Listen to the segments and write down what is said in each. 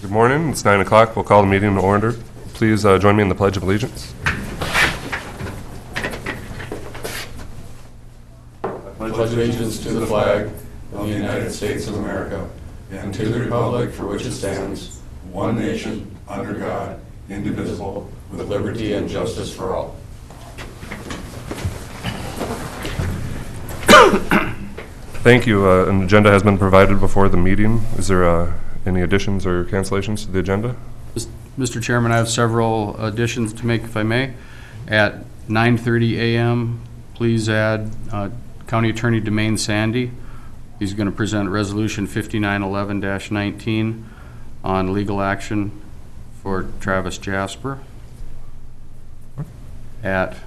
Good morning. It's 9 o'clock. We'll call the meeting to order. Please join me in the Pledge of Allegiance. I pledge allegiance to the flag of the United States of America and to the republic for which it stands, one nation, under God, indivisible, with liberty and justice for all. Thank you. An agenda has been provided before the meeting. Is there any additions or cancellations to the agenda? Mr. Chairman, I have several additions to make, if I may. At 9:30 a.m., please add County Attorney Demain Sandy. He's going to present Resolution 5911-19 on legal action for Travis Jasper. At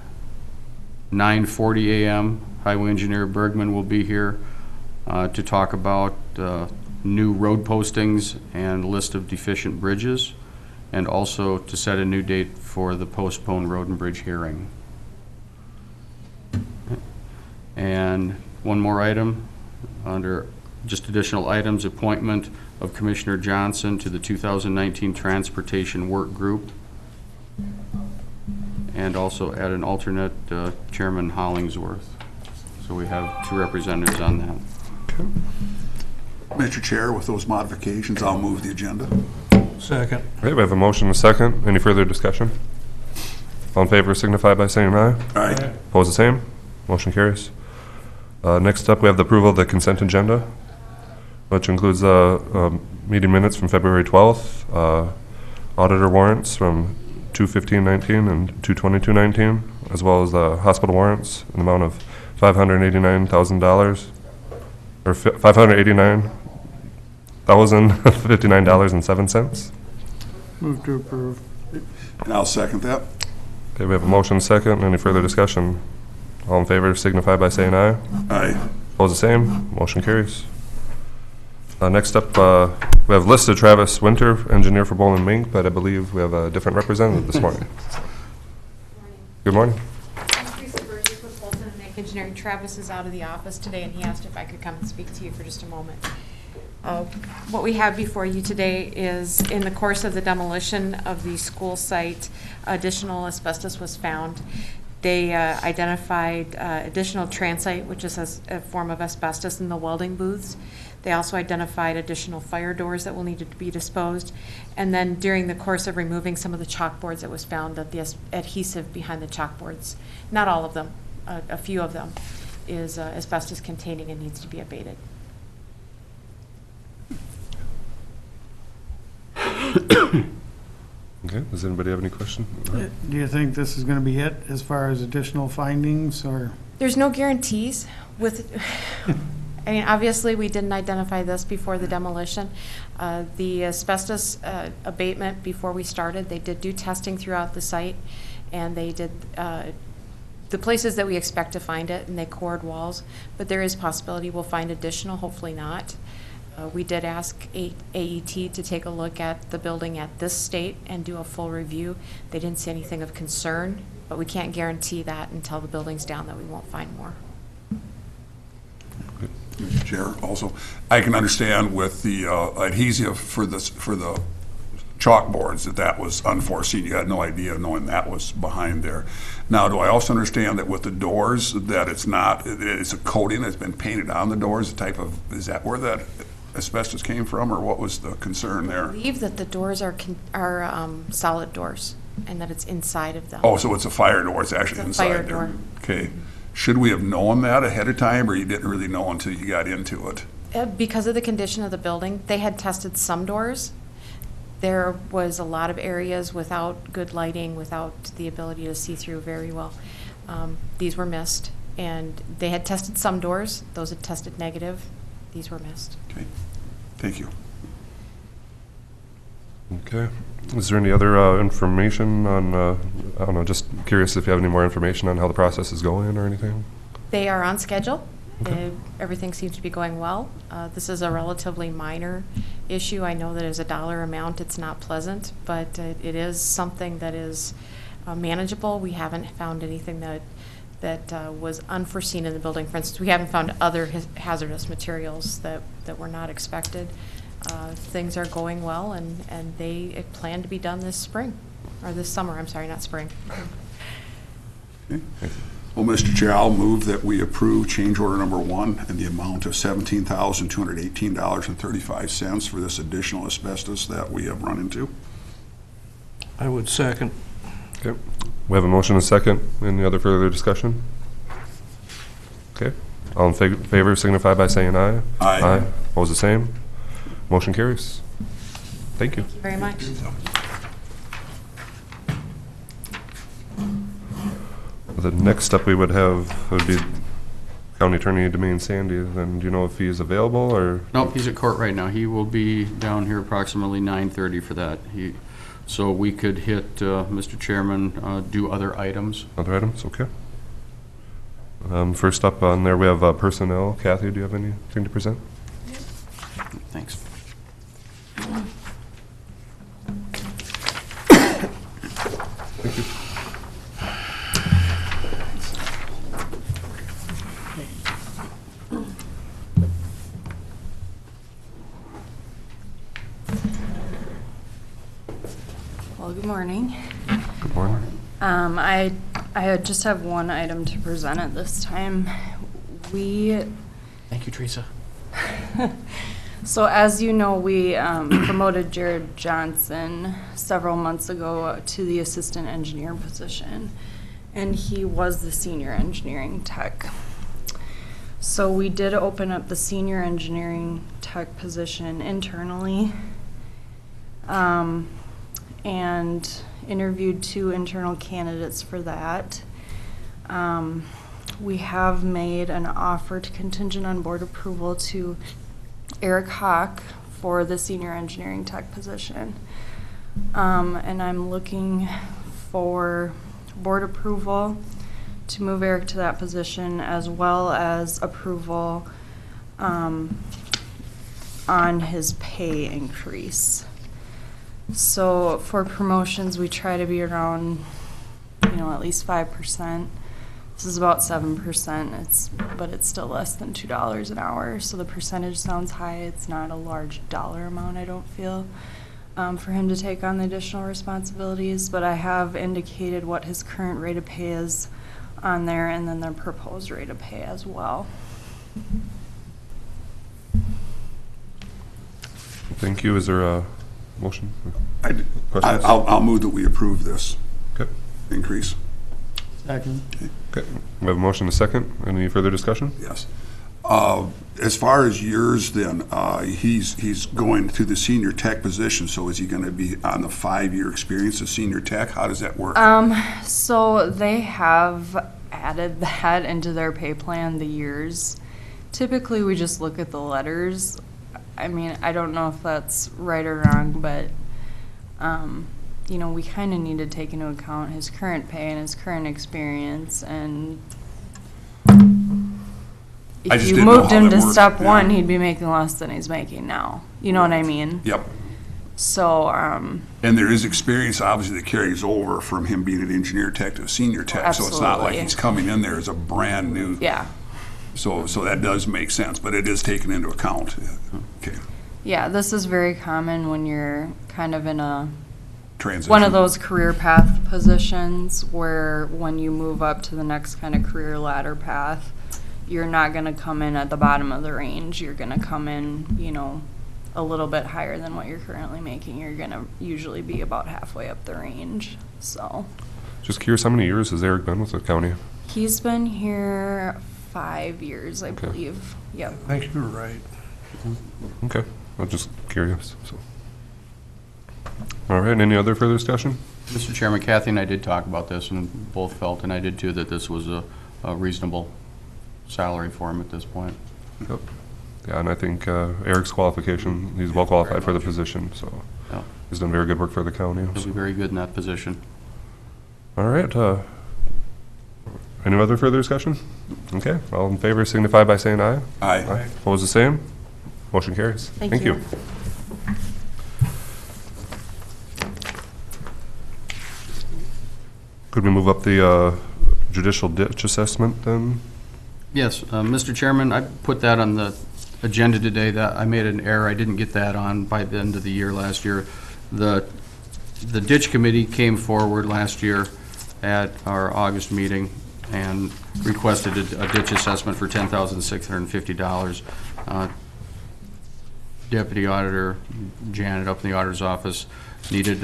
9:40 a.m., Highway Engineer Bergman will be here to talk about new road postings and list of deficient bridges, and also to set a new date for the postponed road and bridge hearing. And one more item under just additional items: appointment of Commissioner Johnson to the 2019 Transportation Work Group, and also add an alternate, Chairman Hollingsworth. So we have two representatives on that. Okay. Mr. Chair, with those modifications, I'll move the agenda. Second. All right, we have a motion and a second. Any further discussion? All in favor signify by saying aye. Aye. Opposed, the same. Motion carries. Next up, we have the approval of the consent agenda, which includes meeting minutes from February 12th, auditor warrants from 2/15/19 and 2/22/19, as well as hospital warrants in the amount of $589,000, or $589,059.07. Move to approve. And I'll second that. Okay, we have a motion and a second. Any further discussion? All in favor signify by saying aye. Aye. Opposed, the same. Motion carries. Next up, we have listed Travis Winter, engineer for Boland Mink, but I believe we have a different representative this morning. Good morning. Engineering. Travis is out of the office today, and he asked if I could come and speak to you for just a moment. What we have before you today is, in the course of the demolition of the school site, additional asbestos was found. They identified additional transite, which is a form of asbestos, in the welding booths. They also identified additional fire doors that will need to be disposed. And then during the course of removing some of the chalkboards, it was found that the adhesive behind the chalkboards, not all of them, a few of them, is asbestos containing and needs to be abated. Okay, does anybody have any question? Do you think this is going to be it as far as additional findings, or? There's no guarantees with, I mean, obviously we didn't identify this before the demolition. The asbestos abatement, before we started, they did do testing throughout the site, and they did the places that we expect to find it, and they cored walls, but there is possibility we'll find additional, hopefully not. We did ask AET to take a look at the building at this state and do a full review. They didn't see anything of concern, but we can't guarantee that until the building's down that we won't find more. Mr. Chair, also, I can understand with the adhesive for the chalkboards that was unforeseen. You had no idea knowing that was behind there. Now, do I also understand that with the doors that it's a coating that's been painted on the doors, is that where that asbestos came from, or what was the concern there? I believe that the doors are solid doors, and that it's inside of them. Oh, so it's a fire door. It's actually inside fire there. door. Okay. Should we have known that ahead of time, or you didn't really know until you got into it? Because of the condition of the building, they had tested some doors. There was a lot of areas without good lighting, without the ability to see through very well. These were missed, and they had tested some doors. Those had tested negative. These were missed. Okay. Thank you. Okay. Is there any other information on, I don't know, just curious if you have any more information on how the process is going or anything? They are on schedule. Okay. Everything seems to be going well. This is a relatively minor issue. I know that as a dollar amount, it's not pleasant, but it is something that is manageable. We haven't found anything that was unforeseen in the building. For instance, we haven't found other hazardous materials that were not expected. Things are going well, and they plan to be done this spring, or this summer, I'm sorry, not spring. Okay. Well, Mr. Chair, I'll move that we approve change order number 1 in the amount of $17,218.35 for this additional asbestos that we have run into. I would second. Okay. We have a motion and a second. Any other further discussion? Okay. All in favor signify by saying aye. Aye. Opposed, the same. Motion carries. Thank you. Thank you very much. The next step we would have would be County Attorney Demain Sandy. Then do you know if he is available or? Nope, he's at court right now. He will be down here approximately 9:30 for that. So we could hit, Mr. Chairman, do other items. Other items, okay. First up on there, we have personnel. Kathy, do you have anything to present? Thanks. Thank you. Well, good morning. Good morning. I just have one item to present at this time. Thank you, Teresa. So as you know, we promoted Jared Johnson several months ago to the assistant engineer position, and he was the senior engineering tech. So we did open up the senior engineering tech position internally, and interviewed 2 internal candidates for that. We have made an offer to contingent on board approval to Eric Hawk for the senior engineering tech position. And I'm looking for board approval to move Eric to that position, as well as approval on his pay increase. So for promotions, we try to be around, at least 5%. This is about 7%, but it's still less than $2 an hour. So the percentage sounds high. It's not a large dollar amount, I don't feel, for him to take on the additional responsibilities. But I have indicated what his current rate of pay is on there, and then their proposed rate of pay as well. Thank you. Is there a motion? Questions? I'll move that we approve this Okay. increase. Second. Okay. We have a motion and a second. Any further discussion? Yes. As far as yours, then, he's going to the senior tech position, so is he going to be on the 5-year experience of senior tech? How does that work? So they have added that into their pay plan, the years. Typically, we just look at the letters. I mean, I don't know if that's right or wrong, but, we kind of need to take into account his current pay and his current experience, and I if just you didn't know moved how him that to worked, step yeah. 1, he'd be making less than he's making now. You know what I mean? Yep. So, And there is experience, obviously, that carries over from him being an engineer tech to a senior tech. So it's not like Absolutely. he's coming in there as a brand new. yeah. So that does make sense, but it is taken into account. Okay. Yeah, this is very common when you're kind of in Transition. one of those career path positions where when you move up to the next kind of career ladder path, you're not going to come in at the bottom of the range. You're going to come in, a little bit higher than what you're currently making. You're going to usually be about halfway up the range. So Just curious, how many years has Eric been with the county? he's been here 5 years, I Okay. believe. Yep. I think you're right. Okay. I'm just curious. So. All right. Any other further discussion? Mr. Chairman, Kathy and I did talk about this, and both felt, and I did too, that this was a reasonable salary for him at this point. Yep. Yeah, and I think Eric's qualification, he's well qualified for the position, so Yeah. he's done very good work for the county. He'll be very good in that position. All right. Any other further discussion? Okay. All in favor signify by saying aye. Aye. Opposed, the same. Motion carries. Thank you. Could we move up the judicial ditch assessment then? Yes, Mr. Chairman, I put that on the agenda today, that I made an error. I didn't get that on by the end of the year last year. The ditch committee came forward last year at our August meeting and requested a ditch assessment for $10,650. Deputy Auditor Janet up in the auditor's office needed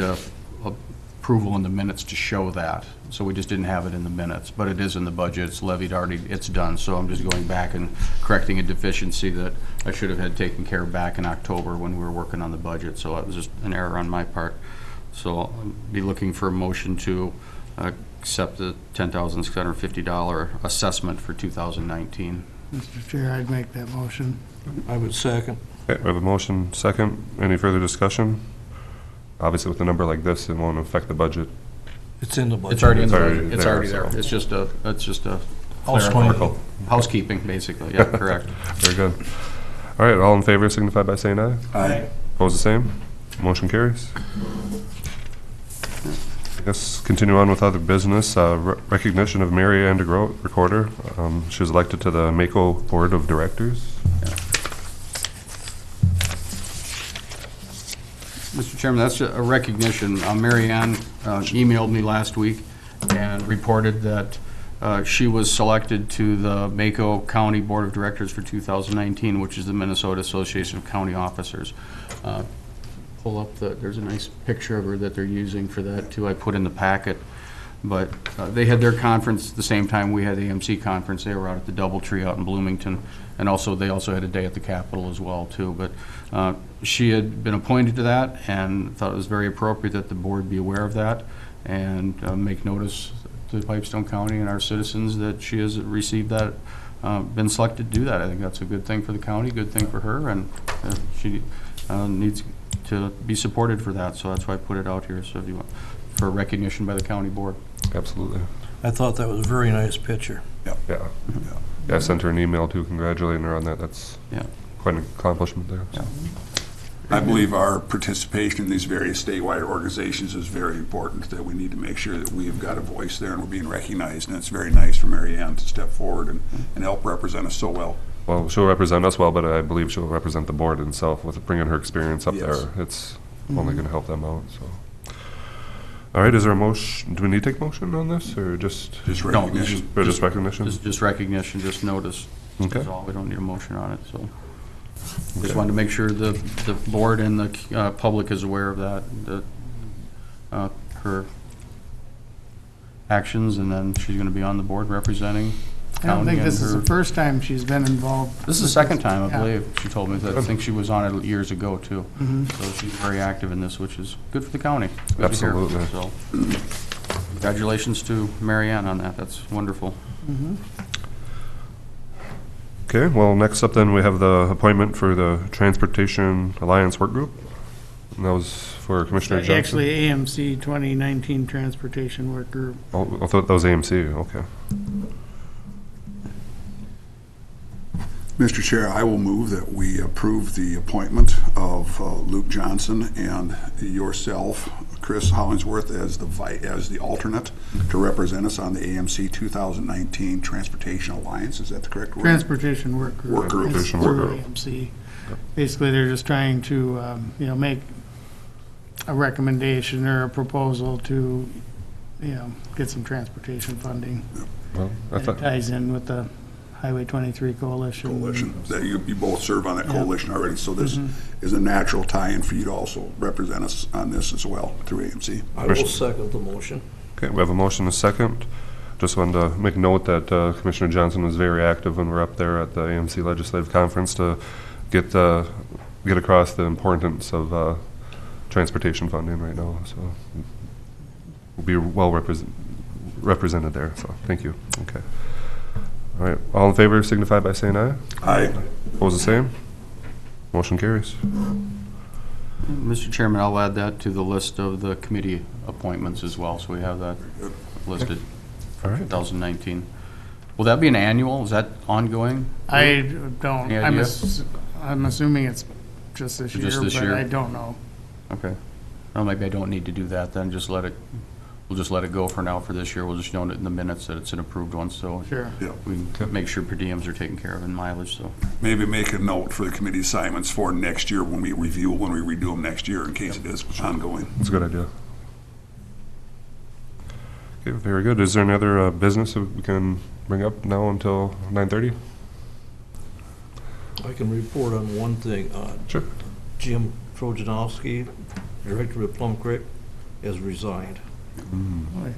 approval in the minutes to show that. So we just didn't have it in the minutes, but it is in the budget. It's levied already, it's done. So I'm just going back and correcting a deficiency that I should have had taken care of back in October when we were working on the budget. So that was just an error on my part. So I'll be looking for a motion to accept the $10,650 assessment for 2019. Mr. Chair, I'd make that motion. I would second. Okay, we have a motion second. Any further discussion? Obviously, with a number like this, it won't affect the budget. It's in the budget. It's already in the It's already budget. It's there, already there. so. It's just a Housekeeping. housekeeping, basically. Yeah, correct. Very good. All right, all in favor signify by saying aye. Aye. Opposed, the same. Motion carries. I guess continue on with other business. Recognition of Mary Ann DeGroat, recorder. She was elected to the MACO Board of Directors. Mr. Chairman, that's a recognition. Mary Ann emailed me last week and reported that she was selected to the MACO County Board of Directors for 2019, which is the Minnesota Association of County Officers. Pull up there's a nice picture of her that they're using for that too. I put in the packet. But they had their conference the same time we had the AMC conference. They were out at the Doubletree out in Bloomington. And they also had a day at the Capitol as well too. But she had been appointed to that and thought it was very appropriate that the board be aware of that and make notice to Pipestone County and our citizens that she has received that, been selected to do that. I think that's a good thing for the county, good thing for her, and she needs to be supported for that. So that's why I put it out here. So if you want, for recognition by the county board. Absolutely. I thought that was a very nice picture. Yeah. Yeah, I sent her an email too, congratulating her on that. That's quite an accomplishment there. So. I believe our participation in these various statewide organizations is very important, that we need to make sure that we've got a voice there and we're being recognized. And it's very nice for Mary Ann to step forward and help represent us so well. Well, she'll represent us well, but I believe she'll represent the board itself with bringing her experience up Yes. there. It's only going to help them out. So. All right, is there a motion? Do we need to take motion on this, or just recognition? Or just recognition? Just recognition, just notice. Okay. That's all. We don't need a motion on it, so. Just wanted to make sure the board and the public is aware of that, her actions, and then she's going to be on the board representing I don't county think and this is the her. first time she's been involved. This is the second time, I Yeah. believe, she told me that. I think she was on it years ago, too. So she's very active in this, which is good for the county. Good to hear. Absolutely. So, congratulations to Mary Ann on that. That's wonderful. Okay, well, next up then, we have the appointment for the Transportation Alliance Work Group. And that was for Commissioner Johnson. Actually, AMC 2019 Transportation Work Group. Oh, I thought that was AMC, okay. Mr. Chair, I will move that we approve the appointment of Luke Johnson and yourself, Chris Hollingsworth, as the alternate to represent us on the AMC 2019 Transportation Alliance. Is that the correct word? Transportation Work Group. Work Group. It's Transportation Work through Group. AMC. Basically, they're just trying to, make a recommendation or a proposal to, get some transportation funding. Well, I And it thought, ties in with the Highway 23 Coalition. Coalition, that you both serve on that Yeah. coalition already, so this is a natural tie-in for you to also represent us on this as well through AMC. I will second the motion. okay, we have a motion and a second. Just wanted to make note that Commissioner Johnson was very active when we were up there at the AMC Legislative Conference to get across the importance of transportation funding right now. So we'll be well represented there, so thank you. Okay. All right, all in favor signify by saying aye. Aye. Opposed, the same. Motion carries. Mr. Chairman, I'll add that to the list of the committee appointments as well, so we have that listed All for right. 2019. Will that be an annual? Is that ongoing? I don't, Any I'm idea? I'm assuming it's just this year, Just this but year? I don't know. Okay. Well, maybe I don't need to do that then, just let we'll just let it go for now for this year. We'll just note it in the minutes that it's an approved one, so Sure. Yeah. we can make sure per diems are taken care of and mileage, so. Maybe make a note for the committee assignments for next year when we redo them next year in case it is ongoing. That's a good idea. Okay, very good. Is there any other business that we can bring up now until 9:30? I can report on one thing. Sure. Jim Trojanowski, director of Plum Creek, has resigned. Boy.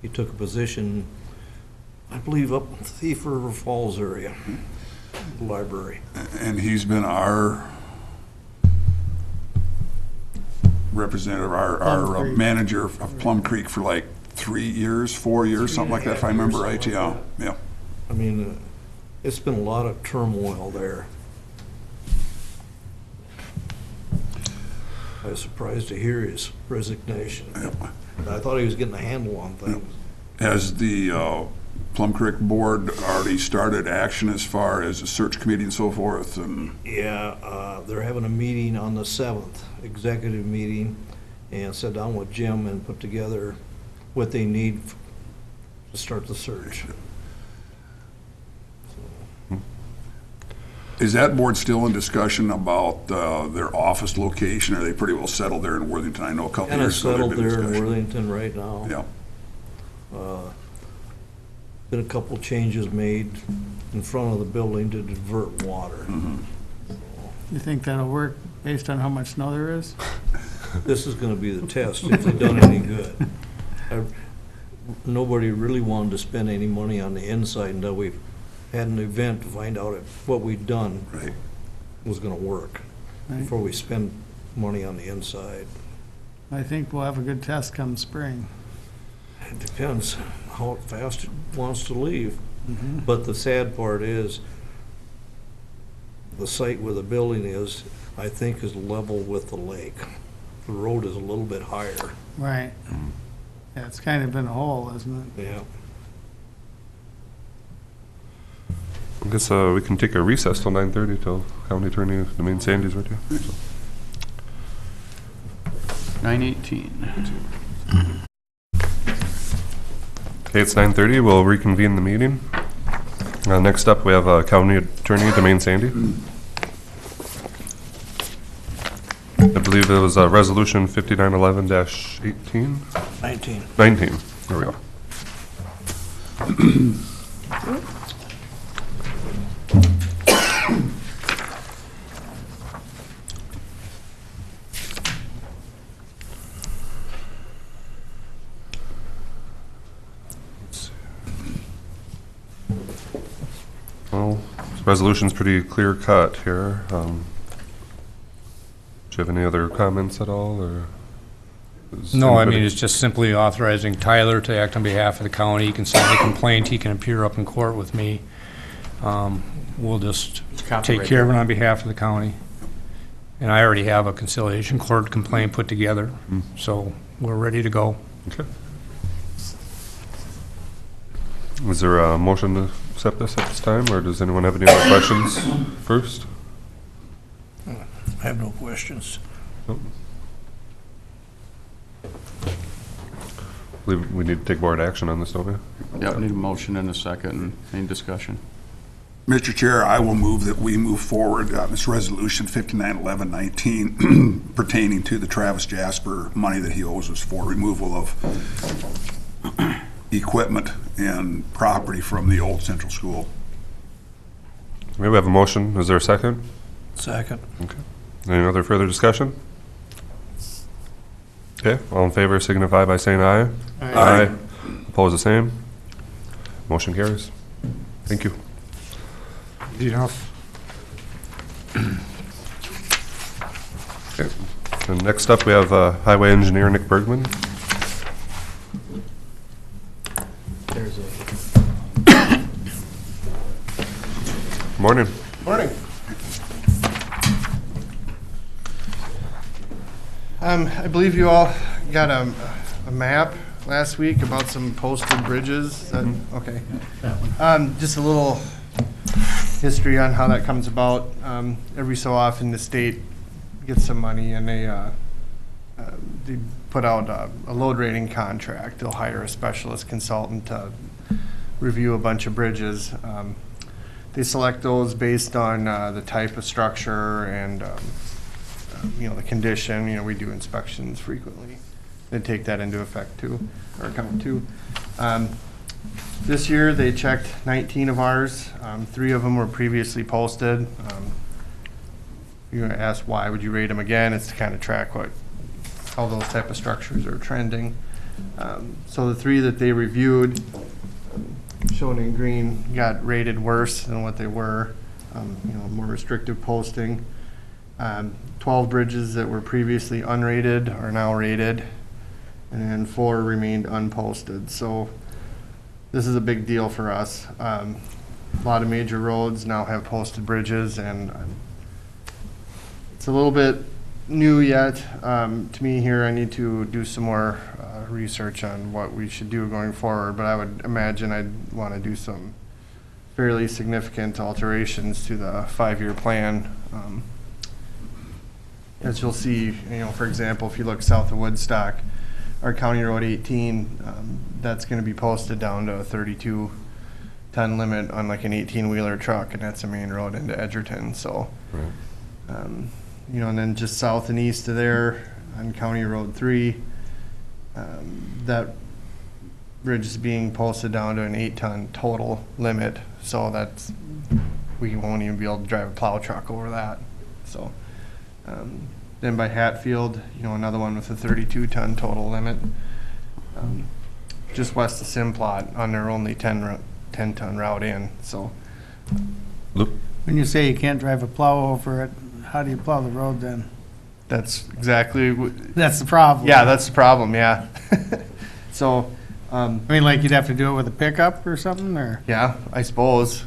He took a position, I believe, up in Thief River Falls area, library. And he's been our representative, our Plum Creek. manager of Plum Creek for like 3 years, 4 years, something like that, if I remember right. Yeah, yeah. I mean, it's been a lot of turmoil there. I was surprised to hear his resignation. I thought he was getting a handle on things. Has the Plum Creek Board already started action as far as a search committee and so forth? And Yeah, they're having a meeting on the 7th, executive meeting, and sit down with Jim and put together what they need to start the search. is that board still in discussion about their office location? Are they pretty well settled there in Worthington? I know a couple of Kind of years ago there'd settled been there in discussion. Worthington right now. Yeah. Been a couple changes made in front of the building to divert water. You think that'll work based on how much snow there is? This is gonna be the test, if they've done any good. Nobody really wanted to spend any money on the inside until we had an event to find out if what we'd done Right. was gonna work, Right. before we spend money on the inside. I think we'll have a good test come spring. It depends how fast it wants to leave. But the sad part is, the site where the building is, I think is level with the lake. The road is a little bit higher. Right. Yeah, it's kind of been a hole, isn't it? Yeah. I guess we can take a recess till 9:30 till County Attorney Domain Sandy's ready. So, 9:18. okay, it's 9:30. We'll reconvene the meeting. Next up, we have County Attorney Domain Sandy. I believe it was Resolution 5911-18. 19. 19. There we go. Well, this resolution's pretty clear cut here. Do you have any other comments at all, or? is No, I anybody- mean, it's just simply authorizing Tyler to act on behalf of the county. He can sign a complaint, he can appear up in court with me. We'll just take care of it on behalf of the county. And I already have a conciliation court complaint put together, so we're ready to go. Okay. Is there a motion to accept this at this time, or does anyone have any other questions first? I have no questions. Nope. Believe we need to take board action on this, don't we? Yeah, we need a motion and a second, and any discussion? Mr. Chair, I will move that we move forward this resolution 5911-19 pertaining to the Travis Jasper money that he owes us for removal of equipment and property from the old central school. Maybe we have a motion. Is there a second? Second. Okay. Any other further discussion? Okay, all in favor signify by saying aye. Aye. Oppose the same. Motion carries. Thank you. Easy enough. Okay. And next up, we have Highway Engineer Nick Bergman. There's a Morning. morning. I believe you all got a map last week about some posted bridges. Okay. Just a little history on how that comes about. Every so often, the state gets some money and they they put out a load rating contract. They'll hire a specialist consultant to review a bunch of bridges. They select those based on the type of structure and, the condition. We do inspections frequently. They take that into effect too, or account too. This year, they checked 19 of ours. 3 of them were previously posted. You're gonna ask, why would you rate them again? It's to kind of track how those type of structures are trending. So the 3 that they reviewed, shown in green, got rated worse than what they were, more restrictive posting. 12 bridges that were previously unrated are now rated, and then 4 remained unposted. So this is a big deal for us. A lot of major roads now have posted bridges, and it's a little bit new yet to me here. I need to do some more research on what we should do going forward, but I would imagine I'd want to do some fairly significant alterations to the 5-year plan. As you'll see, for example, if you look south of Woodstock, our County Road 18, that's going to be posted down to a 32-ton limit on like an 18-wheeler truck, and that's a main road into Edgerton. So, and then just south and east of there on County Road 3, that bridge is being posted down to an 8-ton total limit. So we won't even be able to drive a plow truck over that. So. Then by Hatfield, another one with a 32-ton total limit. Just west of Simplot on their only 10-ton route in. So, When you say you can't drive a plow over it, how do you plow the road then? that's exactly. That's the problem. Yeah, that's the problem. Yeah. So, Like you'd have to do it with a pickup or something, or? yeah, I suppose.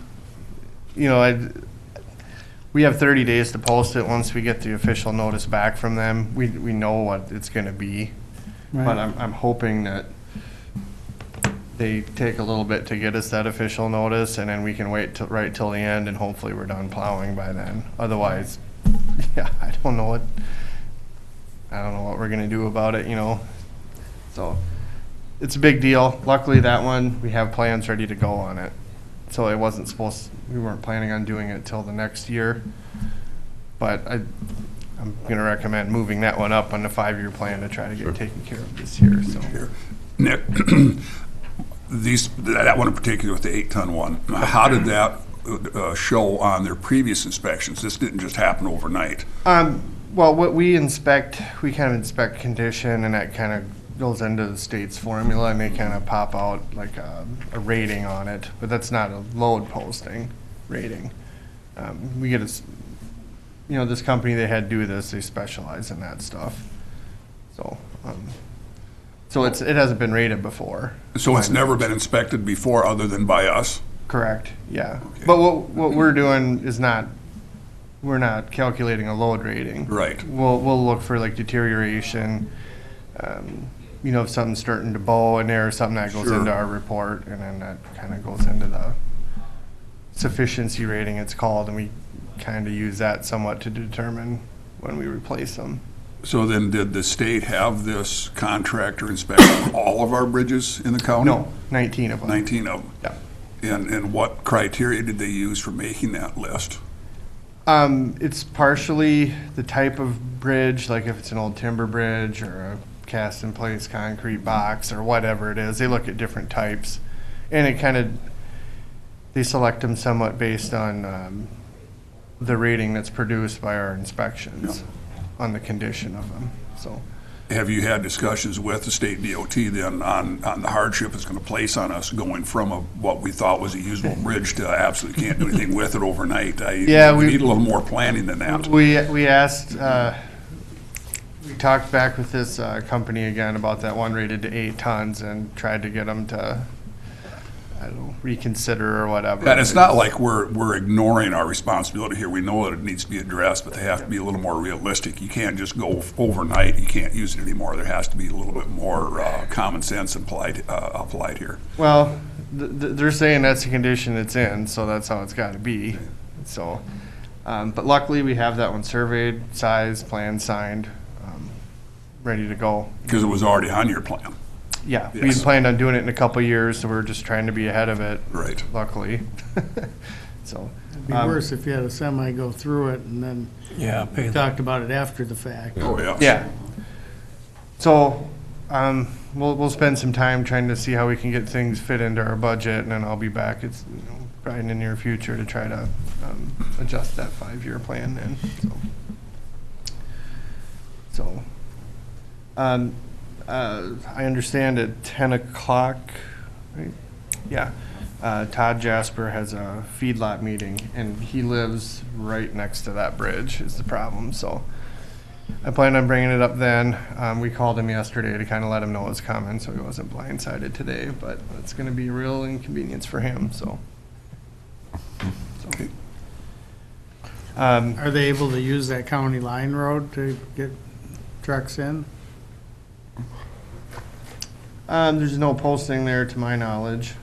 We have 30 days to post it. Once we get the official notice back from them, we know what it's going to be. Right. But I'm hoping that they take a little bit to get us that official notice, and then we can wait right till the end, and hopefully we're done plowing by then. Otherwise, yeah, I don't know what we're going to do about it, So it's a big deal. Luckily, that one, we have plans ready to go on it. So it wasn't we weren't planning on doing it till the next year. But I'm going to recommend moving that one up on the 5-year plan to try to get taken care of this year. So, Nick, that one in particular with the 8-ton one, how did that show on their previous inspections? This didn't just happen overnight. Well, what we inspect, we kind of inspect condition, and that kind of goes into the state's formula, and they kind of pop out like a rating on it, but that's not a load posting rating. We get this company, they had to do this, they specialize in that stuff. So, it hasn't been rated before. So it's never been inspected before other than by us? Correct, yeah. Okay. But what we're doing is we're not calculating a load rating. Right. We'll look for like deterioration, if something's starting to bow in there or something, that goes Sure. into our report, and then that kind of goes into the sufficiency rating, it's called, and we kind of use that somewhat to determine when we replace them. So then did the state have this contractor inspect all of our bridges in the county? No, 19 of them. 19 of them? Yeah. And what criteria did they use for making that list? It's partially the type of bridge, like if it's an old timber bridge or a cast-in-place concrete box or whatever it is. They look at different types, and they select them somewhat based on the rating that's produced by our inspections on the condition of them. So, Have you had discussions with the state DOT then on the hardship it's going to place on us going from what we thought was a usable bridge to absolutely can't do anything with it overnight? We need a little more planning than that. We asked, we talked back with this company again about that one rated to 8 tons and tried to get them to, reconsider or whatever. And it's not like we're ignoring our responsibility here. We know that it needs to be addressed, but they have to be a little more realistic. You can't just go overnight. You can't use it anymore. There has to be a little bit more common sense applied here. Well, they're saying that's the condition it's in, so that's how it's got to be. So, but luckily we have that one surveyed, sized, plan signed. ready to go. Because it was already on your plan. Yeah, we Yes. had planned on doing it in a couple of years, so we're just trying to be ahead of it, Right. luckily. So, It'd be worse if you had a semi go through it and then Yeah, pay the talked about it after the fact. Oh, yeah. yeah. So, we'll spend some time trying to see how we can get things fit into our budget, and then I'll be back, it's, probably in the near future to try to, adjust that 5-year plan then, so. I understand at 10 o'clock, right? Yeah, Todd Jasper has a feedlot meeting, and he lives right next to that bridge is the problem, so. I planned on bringing it up then. We called him yesterday to kind of let him know it was coming, so he wasn't blindsided today, but it's gonna be a real inconvenience for him, so. Okay. Are they able to use that county line road to get trucks in? There's no posting there to my knowledge.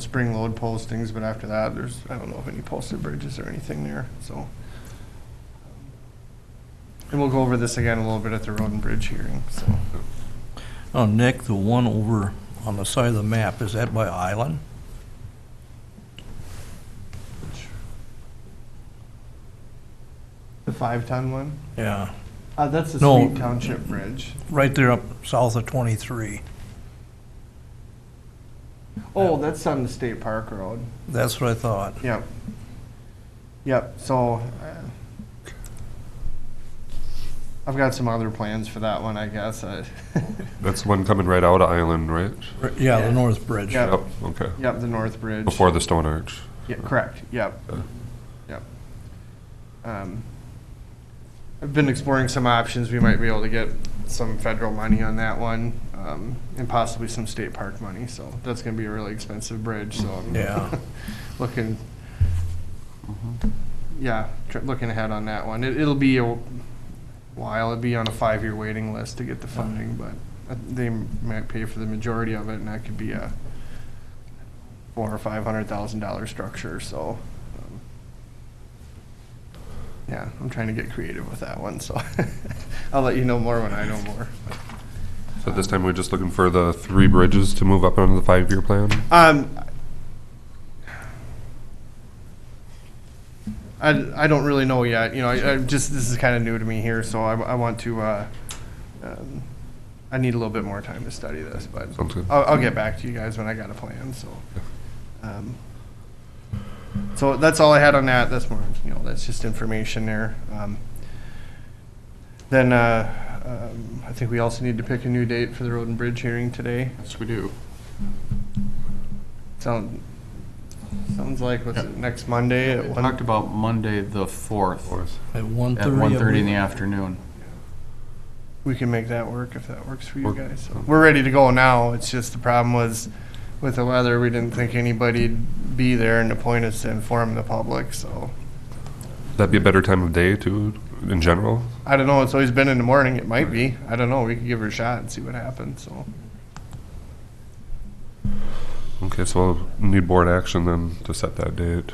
Spring load postings, but after that, I don't know of any posted bridges or anything there, so. And we'll go over this again a little bit at the road and bridge hearing, so. Oh, Nick, the one over on the side of the map, is that by Island? The 5-ton one? Yeah, That's the No. Sweet Township Bridge. right there up south of 23. Oh, that's on the State Park Road. That's what I thought. Yep. Yep, so, I've got some other plans for that one, I guess. That's the one coming right out of Island, right? Yeah, Yeah. the North Bridge. Yeah. Yep, okay. Yep, the North Bridge. Before the stone arch. Yeah, correct, yep. Okay. Yep. I've been exploring some options. We might be able to get some federal money on that one, and possibly some state park money, so that's gonna be a really expensive bridge, so I'm Yeah. looking, yeah, looking ahead on that one. It'll be a while, it'll be on a 5-year waiting list to get the funding, but they might pay for the majority of it, and that could be a $400,000 or $500,000 structure, so. Yeah, I'm trying to get creative with that one, so I'll let you know more when I know more. So this time we're just looking for the 3 bridges to move up onto the 5-year plan? I don't really know yet, this is kind of new to me here, so I want to, I need a little bit more time to study this, but Sounds good. I'll get back to you guys when I got a plan, so. So that's all I had on that. That's more, that's just information there. Then I think we also need to pick a new date for the road and bridge hearing today. Yes, we do. Sounds like, what's it, next Monday at We 1? talked about Monday, the 4th, At 1:30. at 1:30 in the afternoon. We can make that work if that works for you guys. So we're ready to go now. It's just the problem was with the weather, we didn't think anybody'd be there, and the point is to inform the public, so. That'd be a better time of day too, in general? I don't know, it's always been in the morning, it might be, I don't know, we could give her a shot and see what happens, so. Okay, so we'll need board action then to set that date.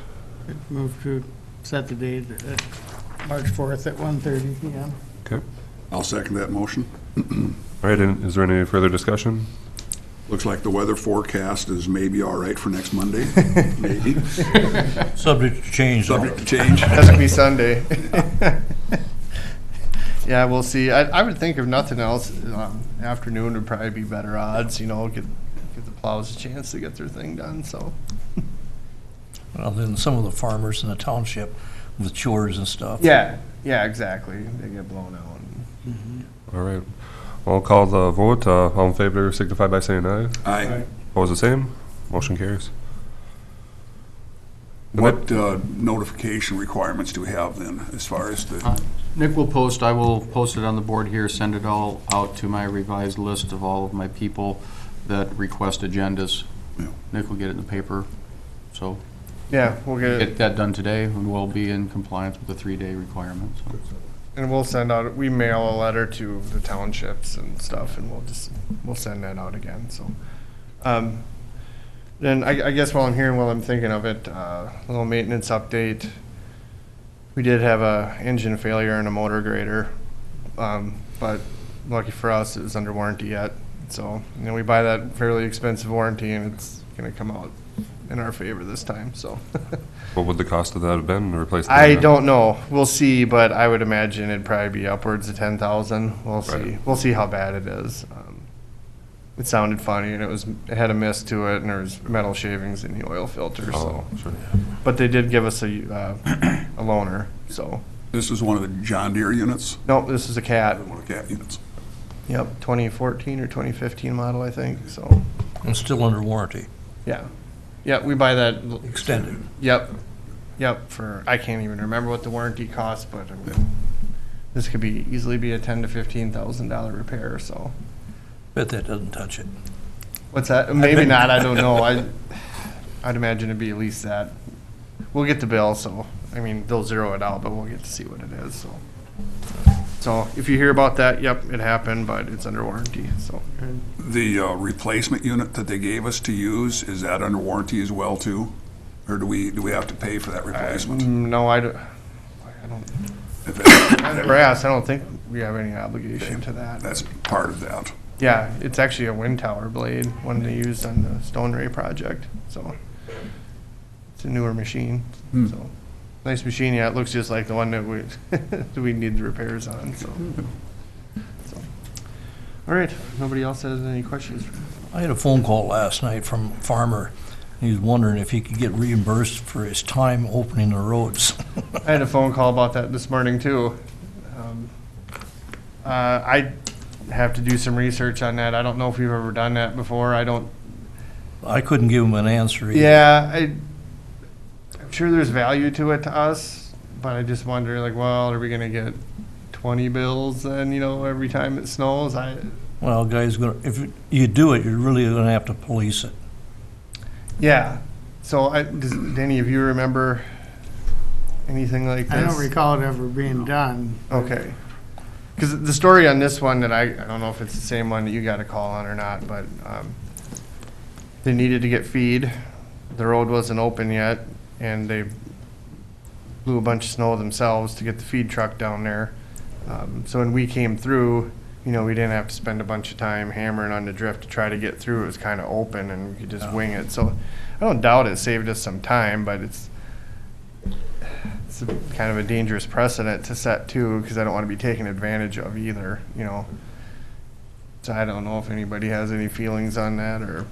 Move to set the date at March 4th at 1:30 PM. Okay. I'll second that motion. All right, and is there any further discussion? Looks like the weather forecast is maybe all right for next Monday, maybe, Subject to change, though. subject to change. Has to be Sunday. Yeah, we'll see. I would think if nothing else, afternoon would probably be better odds, give the plows a chance to get their thing done, so. Well, then some of the farmers in the township with chores and stuff. Yeah, exactly. They get blown out. All right. I'll call the vote. All in favor signify by saying aye. Aye. Opposed, the same. Motion carries. What notification requirements do we have then, as far as the, Nick will post, I will post it on the board here, send it all out to my revised list of all of my people that request agendas. Yeah. Nick will get it in the paper, so Yeah, we'll get it. get that done today, and we'll be in compliance with the 3-day requirement. So. And we mail a letter to the townships and stuff, and we'll send that out again, so. Then I guess while I'm thinking of it, a little maintenance update. We did have a engine failure in a motor grader, but lucky for us, it was under warranty yet. So, we buy that fairly expensive warranty and it's gonna come out in our favor this time, so. What would the cost of that have been to replace the? I don't know. We'll see, but I would imagine it'd probably be upwards of 10,000. We'll see. Right. We'll see how bad it is. It sounded funny, and it had a mist to it, and there was metal shavings in the oil filter. Oh, So, sure. but they did give us a loaner. So, This is one of the John Deere units, nope, this is a cat. one of the cat units. Yep, 2014 or 2015 model, I think. So, And still under warranty, yeah, we buy that. extended. Yep. For I can't even remember what the warranty costs, but I mean, this could be easily be a $10,000 to $15,000 repair. So. Bet that doesn't touch it. What's that? Maybe not, I don't know. I'd imagine it'd be at least that. We'll get the bill, so, I mean, they'll zero it out, but we'll get to see what it is, so. So, if you hear about that, yep, it happened, but it's under warranty, so. The replacement unit that they gave us to use, is that under warranty as well too? Or do we have to pay for that replacement? No, I don't, If it- I never asked, I don't think we have any obligation to that. That's part of that. Yeah, it's actually a wind tower blade, one they used on the Stone Ray project, so. It's a newer machine, so. Nice machine, yeah, it looks just like the one that we, that we need the repairs on, so. All right, nobody else has any questions? I had a phone call last night from a farmer. He was wondering if he could get reimbursed for his time opening the roads. I had a phone call about that this morning, too. I have to do some research on that. I don't know if we've ever done that before. I couldn't give him an answer either. Yeah, I'm sure there's value to it to us, but I just wonder, like, well, are we gonna get 20 bills then, every time it snows? Well, guys, if you do it, you're really gonna have to police it. Yeah. So, does any of you remember anything like this? I don't recall it ever being done. Okay. Because the story on this one that I don't know if it's the same one that you got a call on or not, but they needed to get feed. The road wasn't open yet, and they blew a bunch of snow themselves to get the feed truck down there. So when we came through, we didn't have to spend a bunch of time hammering on the drift to try to get through. It was kind of open, and we could just wing it. So I don't doubt it saved us some time, but it's kind of a dangerous precedent to set too, because I don't want to be taken advantage of either, So I don't know if anybody has any feelings on that, or.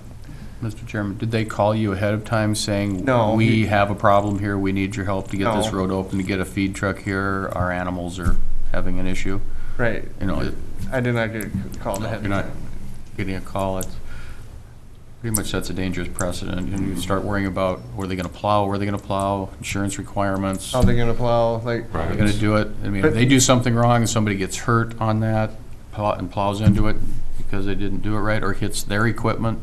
Mr. Chairman, did they call you ahead of time saying, No. we have a problem here, we need your help to get this No. road open, to get a feed truck here, our animals are having an issue? Right. It- I did not get called ahead. You're not getting a call, it pretty much sets a dangerous precedent, and you start worrying about, where they gonna plow, insurance requirements, How they gonna plow, like. are they gonna do it? I mean, if they do something wrong and somebody gets hurt on that, and plows into it because they didn't do it right, or hits their equipment,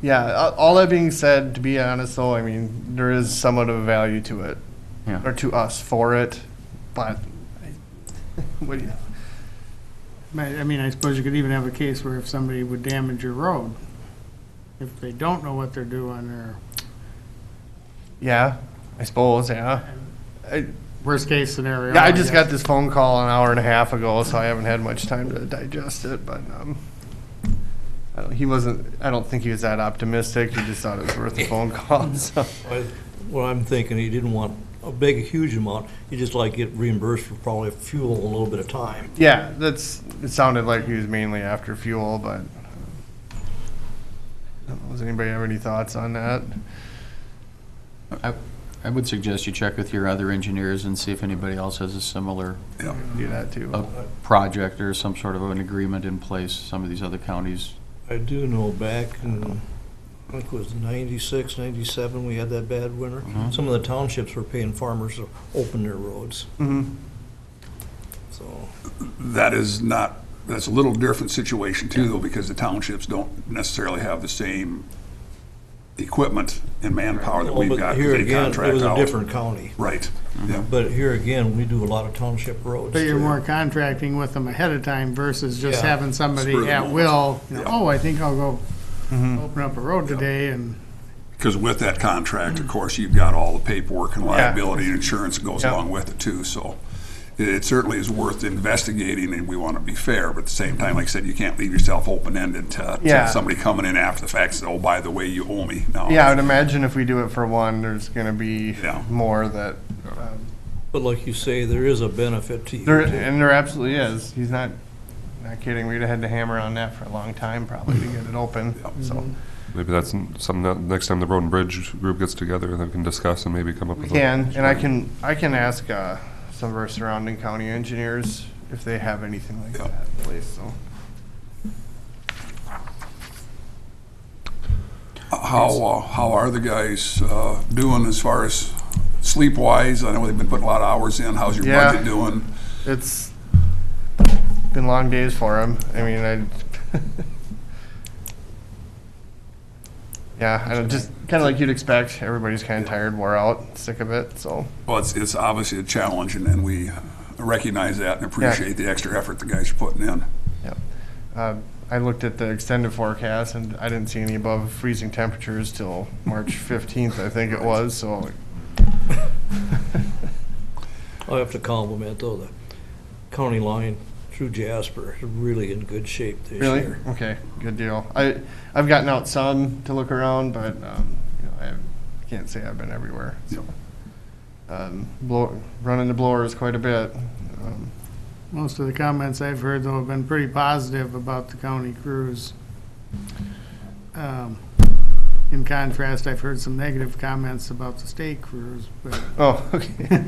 Yeah, all that being said, to be honest though, I mean, there is somewhat of a value to it, yeah. or to us for it, but, what do you? I mean, I suppose you could even have a case where if somebody would damage your road, if they don't know what they're doing, or Yeah, I suppose, yeah. worst case scenario. Yeah, I just guess. got this phone call an hour and a half ago, so I haven't had much time to digest it, but, I don't think he was that optimistic, he just thought it was worth a phone call, so. What I'm thinking, he didn't want a big, huge amount. He just like get reimbursed for probably fuel and a little bit of time. Yeah, it sounded like he was mainly after fuel, but, does anybody have any thoughts on that? I would suggest you check with your other engineers and see if anybody else has a similar Do that too. project or some sort of an agreement in place. Some of these other counties, I do know back in, I think it was 96, 97, we had that bad winter. Mhm. Some of the townships were paying farmers to open their roads, Mm-hmm. so. That's a little different situation too, though, because the townships don't necessarily have the same equipment and manpower that Well, we've but got. 'Cause here they again, contract it was a out. different county. Right, yeah. But here again, we do a lot of township roads. But you're too. more contracting with them ahead of time versus just Yeah. having somebody Spur of the at moment. will, Yeah. oh, I think I'll go Mm-hmm. open up a road today, and Because with that contract, of course, you've got all the paperwork and Yeah. liability and insurance that goes Yeah. along with it too, so. it certainly is worth investigating, and we want to be fair, but at the same time, like I said, you can't leave yourself open-ended to Yeah. somebody coming in after the fact, saying, oh, by the way, you owe me. No. Yeah, I would imagine if we do it for one, there's gonna be Yeah. more that, But like you say, there is a benefit to you. there, too. and there absolutely is. He's not kidding. We'd have had to hammer on that for a long time probably to get it open, so. Maybe that's something that next time the Road and Bridge group gets together, they can discuss and maybe come up We with. can, and I can ask, some of our surrounding county engineers if they have anything like Yeah. that in place, so. How are the guys doing as far as sleep-wise? I know they've been putting a lot of hours in. How's your Yeah. budget doing? It's been long days for him. I mean, yeah, I don't, just kind of like you'd expect. Everybody's kind of tired, wore out, sick of it, so. Well, it's obviously a challenge, and we recognize that and appreciate the extra effort the guys are putting in. Yep. I looked at the extended forecast, and I didn't see any above freezing temperatures till March 15th, I think it was, so. I have to compliment though, the county line through Jasper is really in good shape this Really? year. Okay, good deal. I've gotten out some to look around, but, I can't say I've been everywhere, so. Running the blowers quite a bit. Most of the comments I've heard, though, have been pretty positive about the county crews. In contrast, I've heard some negative comments about the state crews, but Oh, okay.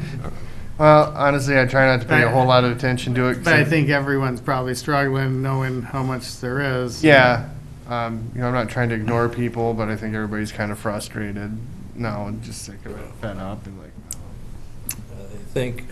Well, honestly, I try not to pay a whole lot of attention to it. 'cause I think everyone's probably struggling knowing how much there is. Yeah, I'm not trying to ignore people, but I think everybody's kind of frustrated now and just sick of it, fed up, and like, I think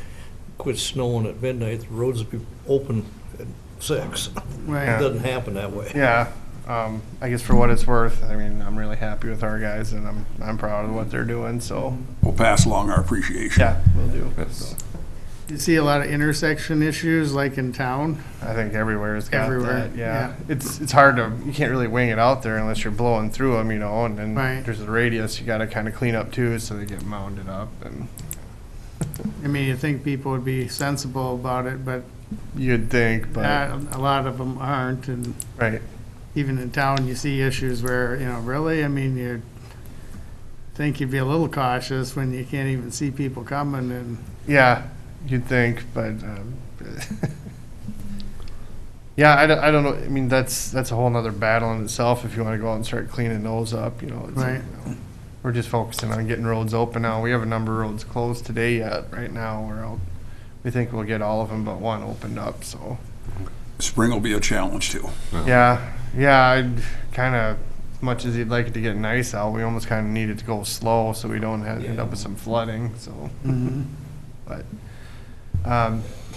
quit snowing at midnight, the roads will be open at 6. It Right. doesn't happen that way. yeah. I guess for what it's worth, I mean, I'm really happy with our guys, and I'm proud of what they're doing. So We'll pass along our appreciation. yeah, we'll do. Yes. You see a lot of intersection issues like in town. I think everywhere's got Everywhere, that. Yeah. yeah. It's hard to, you can't really wing it out there unless you're blowing through them, and then Right. there's a radius you got to kind of clean up too, so they get mounded up, and I mean, you think people would be sensible about it, but you'd think, but a lot of them aren't. And right. even in town, you see issues where, really, I mean, you think you'd be a little cautious when you can't even see people coming and. Yeah, you'd think, but yeah, I don't know. I mean, that's a whole nother battle in itself. If you want to go out and start cleaning those up, it's, Right. We're just focusing on getting roads open now. We have a number of roads closed today yet. Right now, we're out. We think we'll get all of them, but one opened up. So Spring will be a challenge too. yeah. I'd kind of, as much as you'd like it to get nice out, we almost kind of need it to go slow so we don't end up with some flooding. So, but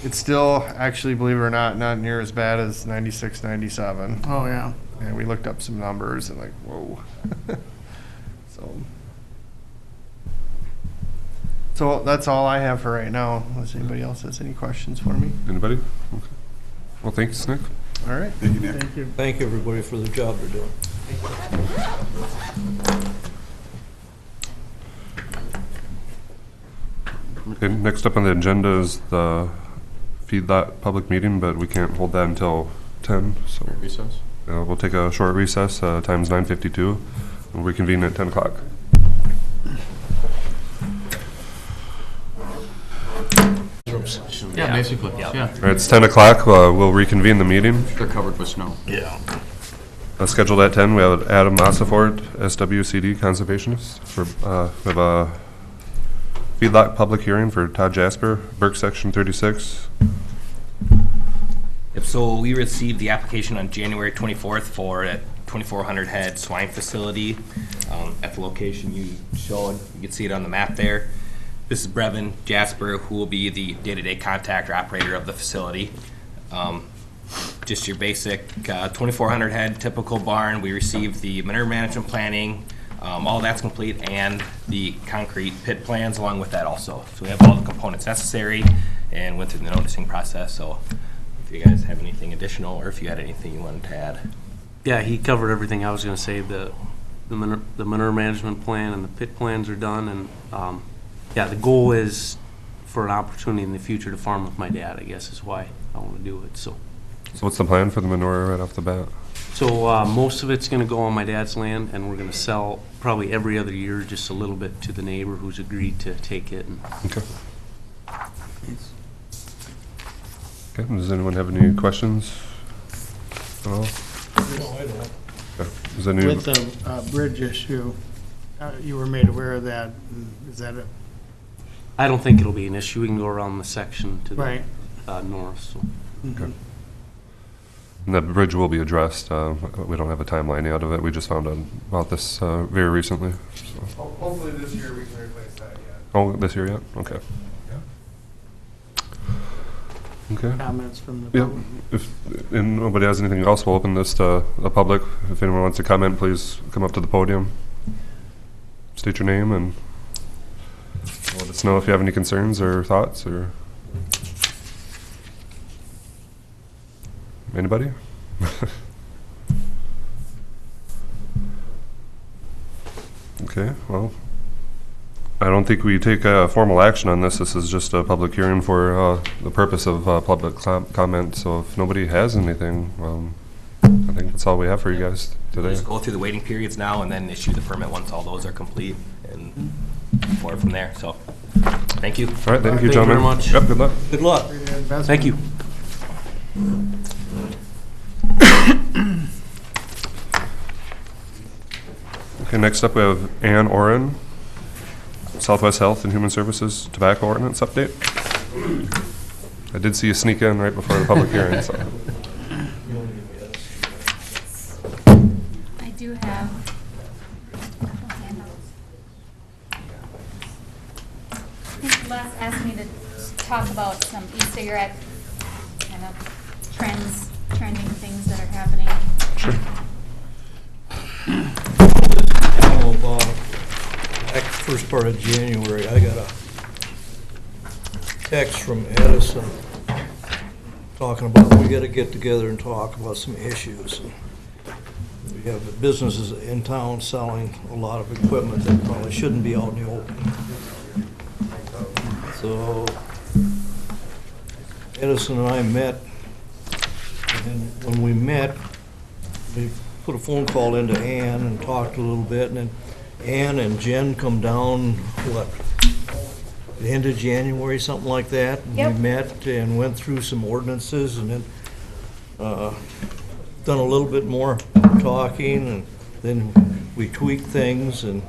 it's still actually, believe it or not near as bad as 96, 97. Oh, yeah. And we looked up some numbers and like, whoa. So that's all I have for right now, unless anybody else has any questions for me. Anybody? Okay. Well, thanks, Nick. All right. Thank you, Nick. Thank you. Thank everybody for the job they're doing. Okay, next up on the agenda is the feedlot public meeting, but we can't hold that until 10, so. Recess? We'll take a short recess, time's 9:52, and reconvene at 10 o'clock. Yeah, basically, yeah. All right, it's 10 o'clock, we'll reconvene the meeting. They're covered with snow. Scheduled at 10, we have Adam Mossafort, SWCD Conservationist. We have a feedlot public hearing for Todd Jasper, Burke Section 36. Yep, so we received the application on January 24th for a 2,400 head swine facility at the location you showed. You can see it on the map there. This is Brevin Jasper, who will be the day-to-day contact or operator of the facility. Just your basic 2,400 head typical barn. We received the manure management planning, all that's complete, and the concrete pit plans along with that also. So we have all the components necessary and went through the noticing process. So if you guys have anything additional or if you had anything you wanted to add. Yeah, he covered everything I was going to say. The manure management plan and the pit plans are done, and yeah, the goal is for an opportunity in the future to farm with my dad, I guess is why I want to do it, so. So what's the plan for the manure right off the bat? So most of it's going to go on my dad's land, and we're going to sell probably every other year just a little bit to the neighbor who's agreed to take it. And Okay. Okay, does anyone have any questions at all? No, I don't. Okay. Is there any, With the bridge issue, you were made aware of that. Is that it? I don't think it'll be an issue. We can go around the section to the Right. North. So. okay. And that bridge will be addressed. We don't have a timeline yet of it. We just found out about this very recently. So. Hopefully this year we can replace that, yeah. Oh, this year yet? Okay. Okay. Comments from the Yep. public? If and nobody has anything else, we'll open this to the public. If anyone wants to comment, please come up to the podium. State your name and let us know if you have any concerns or thoughts or anybody? Okay, well, I don't think we take formal action on this. This is just a public hearing for the purpose of public comment. So if nobody has anything, I think that's all we have for you guys We'll today. just go through the waiting periods now and then issue the permit once all those are complete and forward from there. So, thank you. All right, thank you, Thank you gentlemen. very much. Yep, good luck. Good luck. Thank you. Okay, next up we have Ann Oren, Southwest Health and Human Services Tobacco Ordinance Update. I did see you sneak in right before the public hearing, so. I do have. I think Les asked me to talk about some e-cigarette kind of trending things that are happening. Sure. Back first part of January, I got a text from Edison talking about we gotta get together and talk about some issues. We have businesses in town selling a lot of equipment that probably shouldn't be out in the open. So Edison and I met, and when we met, we put a phone call into Ann and talked a little bit, and then Ann and Jen come down, the end of January, something like that. And Yep. we met and went through some ordinances and then done a little bit more talking, and then we tweaked things, and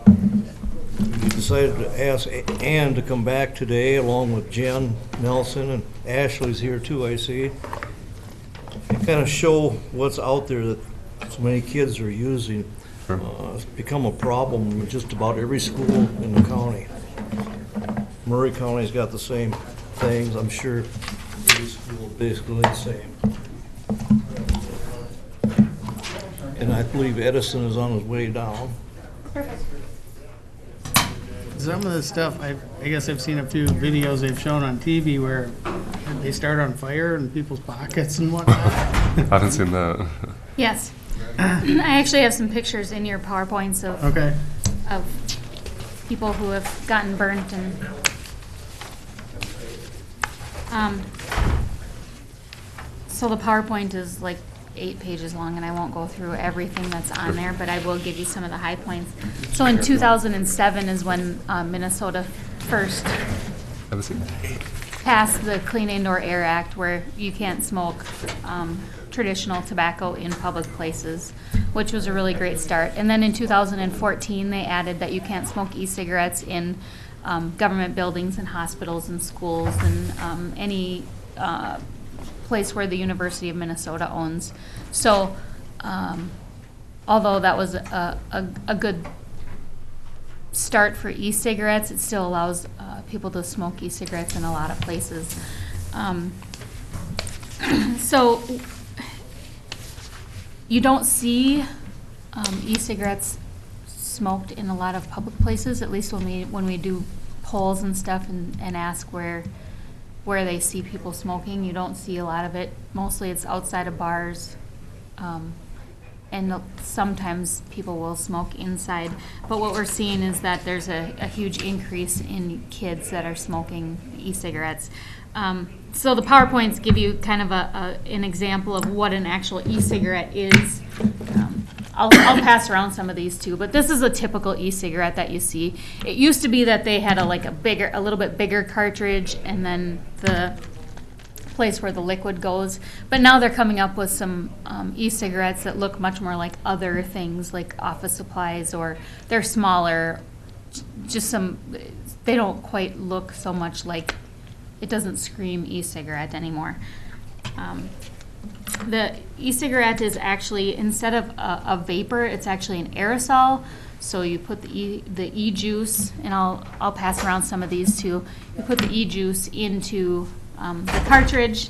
we decided to ask Ann to come back today along with Jen Nelson, and Ashley's here too, I see. And kind of show what's out there that so many kids are using. It's become a problem in just about every school in the county. Murray County's got the same things, I'm sure every school is basically the same. And I believe Edison is on his way down. Some of the stuff, I guess I've seen a few videos they've shown on TV where they start on fire in people's pockets and whatnot. I haven't seen that. Yes. I actually have some pictures in your PowerPoints of Okay. of people who have gotten burnt and so the PowerPoint is like 8 pages long, and I won't go through everything that's on there, but I will give you some of the high points. So in 2007 is when Minnesota first Have a seat. passed the Clean Indoor Air Act, where you can't smoke traditional tobacco in public places, which was a really great start. And then in 2014, they added that you can't smoke e-cigarettes in government buildings and hospitals and schools and any place where the University of Minnesota owns. So although that was a good start for e-cigarettes, it still allows people to smoke e-cigarettes in a lot of places. So you don't see e-cigarettes smoked in a lot of public places, at least when we do polls and stuff and ask where they see people smoking. You don't see a lot of it. Mostly it's outside of bars. And sometimes people will smoke inside. But what we're seeing is that there's a huge increase in kids that are smoking e-cigarettes. So the PowerPoints give you kind of an example of what an actual e-cigarette is. I'll pass around some of these too, but this is a typical e-cigarette that you see. It used to be that they had a little bit bigger cartridge, and then the place where the liquid goes. But now they're coming up with some e-cigarettes that look much more like other things, like office supplies, or they're smaller. They don't quite look so much like, it doesn't scream e-cigarette anymore. The e-cigarette is actually, instead of a vapor, it's actually an aerosol. So you put the e-juice, and I'll pass around some of these too. You put the e-juice into the cartridge,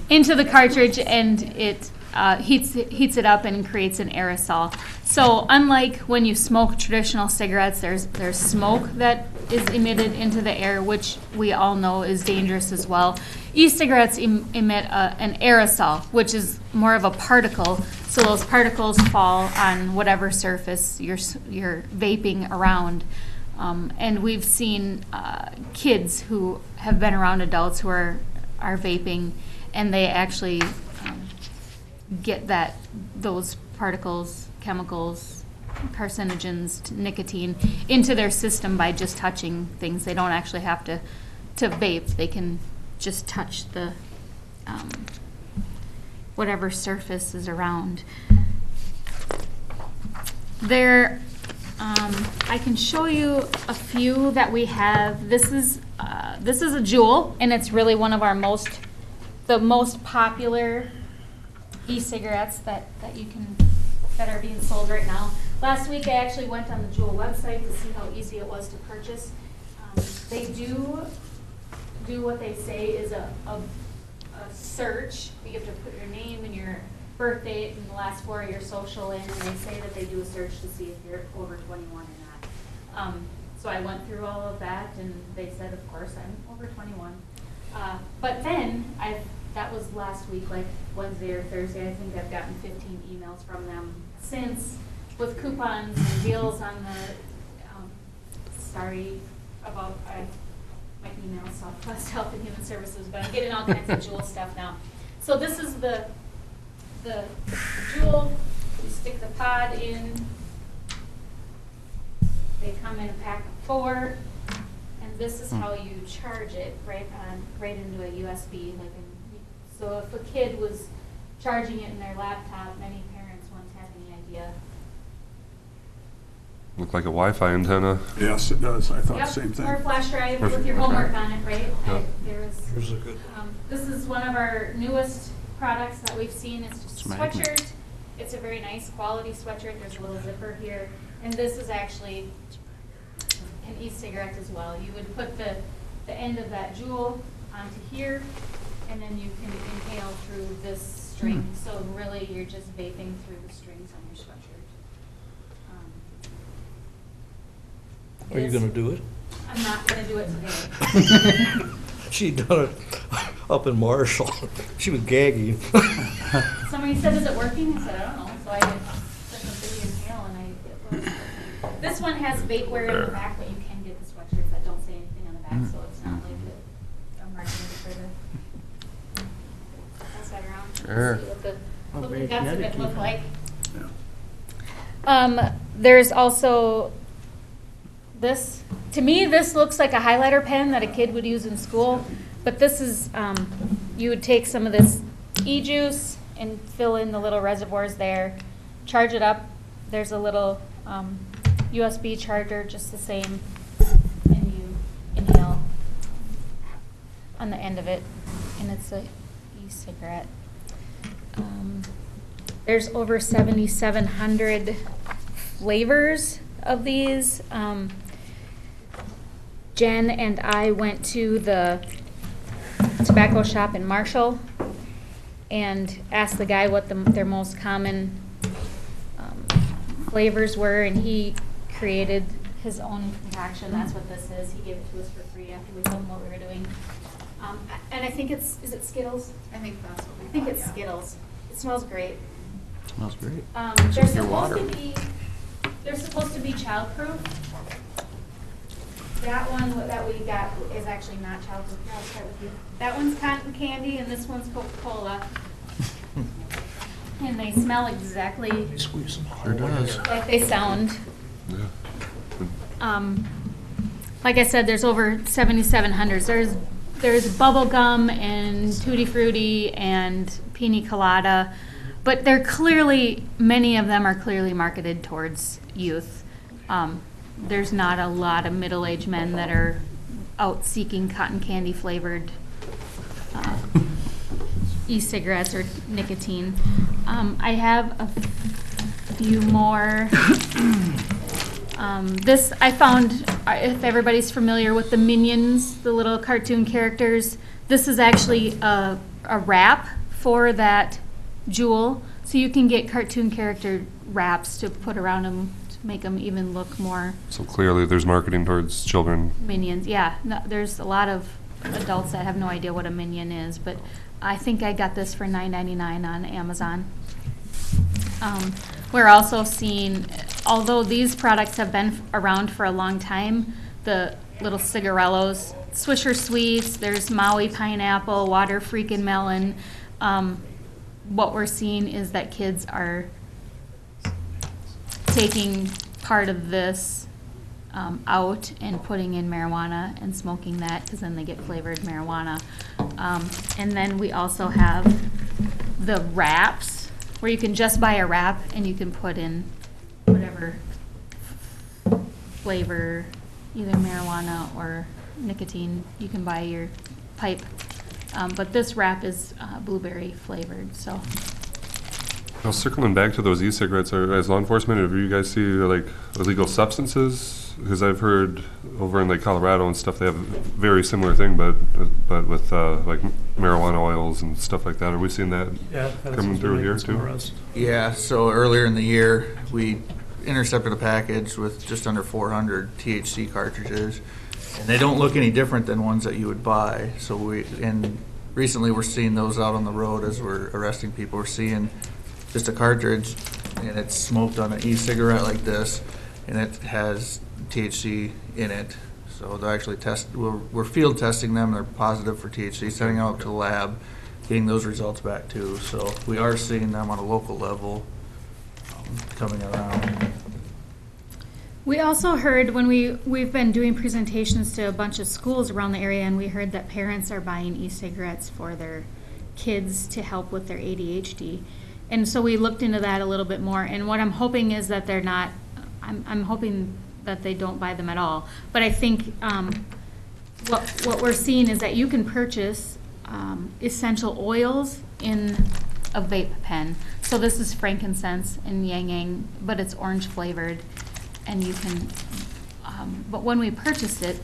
into the cartridge, and it heats it up and creates an aerosol. So unlike when you smoke traditional cigarettes, there's smoke that is emitted into the air, which we all know is dangerous as well. E-cigarettes emit an aerosol, which is more of a particle. So those particles fall on whatever surface you're vaping around. And we've seen kids who have been around adults who are vaping, and they actually get those particles, chemicals, carcinogens, nicotine into their system by just touching things. They don't actually have to vape. They can just touch the whatever surface is around. I can show you a few that we have. This is a Juul, and it's really one of the most popular e-cigarettes that are being sold right now. Last week I actually went on the Juul website to see how easy it was to purchase. They do what they say is a search. You have to put your name and your birth date and the last 4 of your social in, and they say that they do a search to see if you're over 21 or not. So I went through all of that, and they said, of course, I'm over 21. But then, that was last week, like Wednesday or Thursday, I think I've gotten 15 emails from them since, with coupons and deals on the, sorry about my email, Southwest Health and Human Services, but I'm getting all kinds of Juul stuff now. So this is the Juul. You stick the pod in. They come in a pack of 4, and this is how you charge it, right into a USB. So if a kid was charging it in their laptop, many parents wouldn't have any idea. Look like a Wi-Fi antenna. Yes, it does. I thought the same thing. Or a flash drive with your homework on it, right? Yep. Here's a good. This is one of our newest products that we've seen. It's just a sweatshirt. It's a very nice quality sweatshirt. There's a little zipper here. And this is actually an e-cigarette as well. You would put the end of that Juul onto here, and then you can inhale through this string. So really, you're just vaping through the strings on your sweatshirt. Are you going to do it? I'm not going to do it today. She done it up in Marshall. She was gagging. Somebody said, "Is it working?" I said, "I don't know." So I did such a big inhale, and it was. This one has bakeware in the back, but you can get the sweatshirts that don't say anything on the back, so it's not like a marketing for the. Pass that around. Sure. See what the guts of it look like. There's also this. To me, this looks like a highlighter pen that a kid would use in school, but this is, you would take some of this e-juice and fill in the little reservoirs there, charge it up. There's a little USB charger, just the same, and you inhale on the end of it, and it's a e-cigarette. There's over 7,700 flavors of these. Jen and I went to the tobacco shop in Marshall and asked the guy what their most common flavors were, and he created his own concoction. That's what this is. He gave it to us for free after we told him what we were doing. And I think is it Skittles? I think that's what we I think thought, it's yeah. Skittles. It smells great. Smells great. They're supposed to be childproof. That one that we got is actually not chocolate. I'll start with you. That one's cotton candy and this one's Coca-Cola. And they smell exactly Sure does. like they sound. Yeah. Like I said, there's over 7,700. There's bubble gum and tutti frutti and pina colada, but they're clearly, many of them are clearly marketed towards youth. There's not a lot of middle-aged men that are out seeking cotton candy flavored e-cigarettes or nicotine. I have a few more. This I found, if everybody's familiar with the Minions, the little cartoon characters, this is actually a wrap for that jewel. So you can get cartoon character wraps to put around them to make them even look more So clearly, there's marketing towards children. Minions. Yeah, no, there's a lot of adults that have no idea what a Minion is, but I think I got this for $9.99 on Amazon. We're also seeing, although these products have been around for a long time, the little cigarellos, Swisher Sweets, there's Maui Pineapple, Water Freakin' Melon. What we're seeing is that kids are taking part of this out and putting in marijuana and smoking that, because then they get flavored marijuana. And then we also have the wraps, where you can just buy a wrap and you can put in whatever flavor, either marijuana or nicotine. You can buy your pipe. But this wrap is blueberry flavored, so. Now, circling back to those e-cigarettes, as law enforcement, have you guys see like illegal substances? Because I've heard over in like Colorado and stuff, they have a very similar thing, but with like marijuana oils and stuff like that. Are we seeing that coming through here too? Yeah, so earlier in the year, we intercepted a package with just under 400 THC cartridges, and they don't look any different than ones that you would buy. So recently we're seeing those out on the road as we're arresting people. We're seeing just a cartridge, and it's smoked on an e-cigarette like this, and it has THC in it. So they're actually we're field testing them. They're positive for THC, sending them up to the lab, getting those results back too. So we are seeing them on a local level coming around. We also heard when we've been doing presentations to a bunch of schools around the area, and we heard that parents are buying e-cigarettes for their kids to help with their ADHD. And so we looked into that a little bit more, and what I'm hoping is that they're not, I'm hoping that they don't buy them at all. But I think what we're seeing is that you can purchase essential oils in a vape pen. So this is frankincense and yang yang, but it's orange flavored, and you can, but when we purchased it,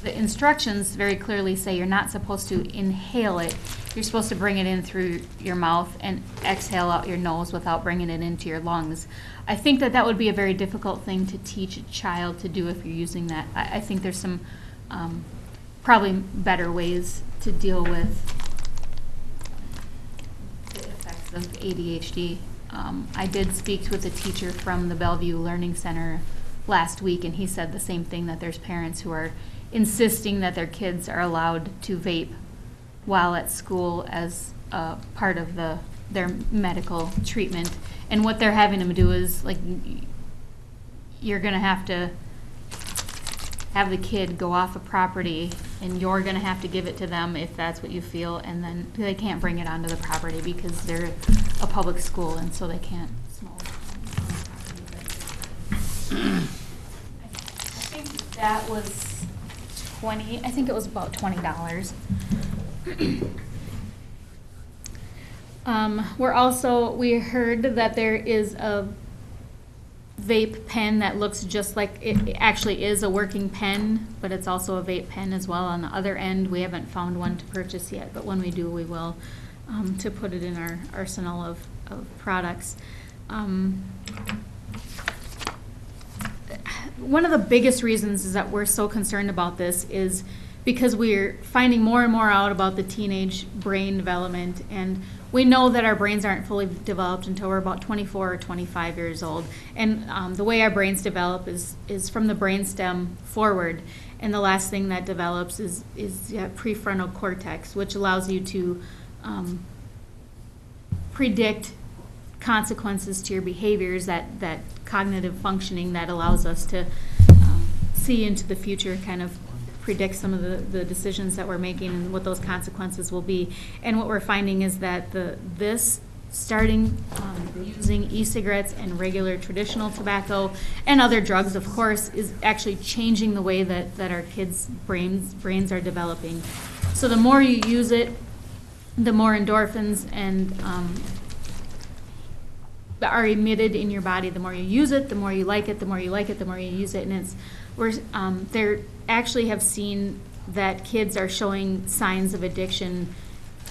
the instructions very clearly say you're not supposed to inhale it. You're supposed to bring it in through your mouth and exhale out your nose without bringing it into your lungs. I think that would be a very difficult thing to teach a child to do if you're using that. I think there's some probably better ways to deal with the effects of ADHD. I did speak with a teacher from the Bellevue Learning Center last week, and he said the same thing, that there's parents who are insisting that their kids are allowed to vape while at school as part of their medical treatment. And what they're having them do is, like, you're going to have the kid go off a property, and you're going to have to give it to them if that's what you feel, and then they can't bring it onto the property because they're a public school, and so they can't smoke. I think that was I think it was about $20. We heard that there is a vape pen that looks just like, it actually is a working pen, but it's also a vape pen as well on the other end. We haven't found one to purchase yet, but when we do, we will, to put it in our arsenal of products. One of the biggest reasons is that we're so concerned about this is because we're finding more and more out about the teenage brain development, and we know that our brains aren't fully developed until we're about 24 or 25 years old. And the way our brains develop is from the brainstem forward. And the last thing that develops is prefrontal cortex, which allows you to predict consequences to your behaviors, that cognitive functioning that allows us to see into the future, kind of predict some of the decisions that we're making and what those consequences will be. And what we're finding is that starting using e-cigarettes and regular traditional tobacco and other drugs, of course, is actually changing the way that our kids' brains are developing. So the more you use it, the more endorphins and are emitted in your body. The more you use it, the more you like it, the more you like it, the more you use it. And they actually have seen that kids are showing signs of addiction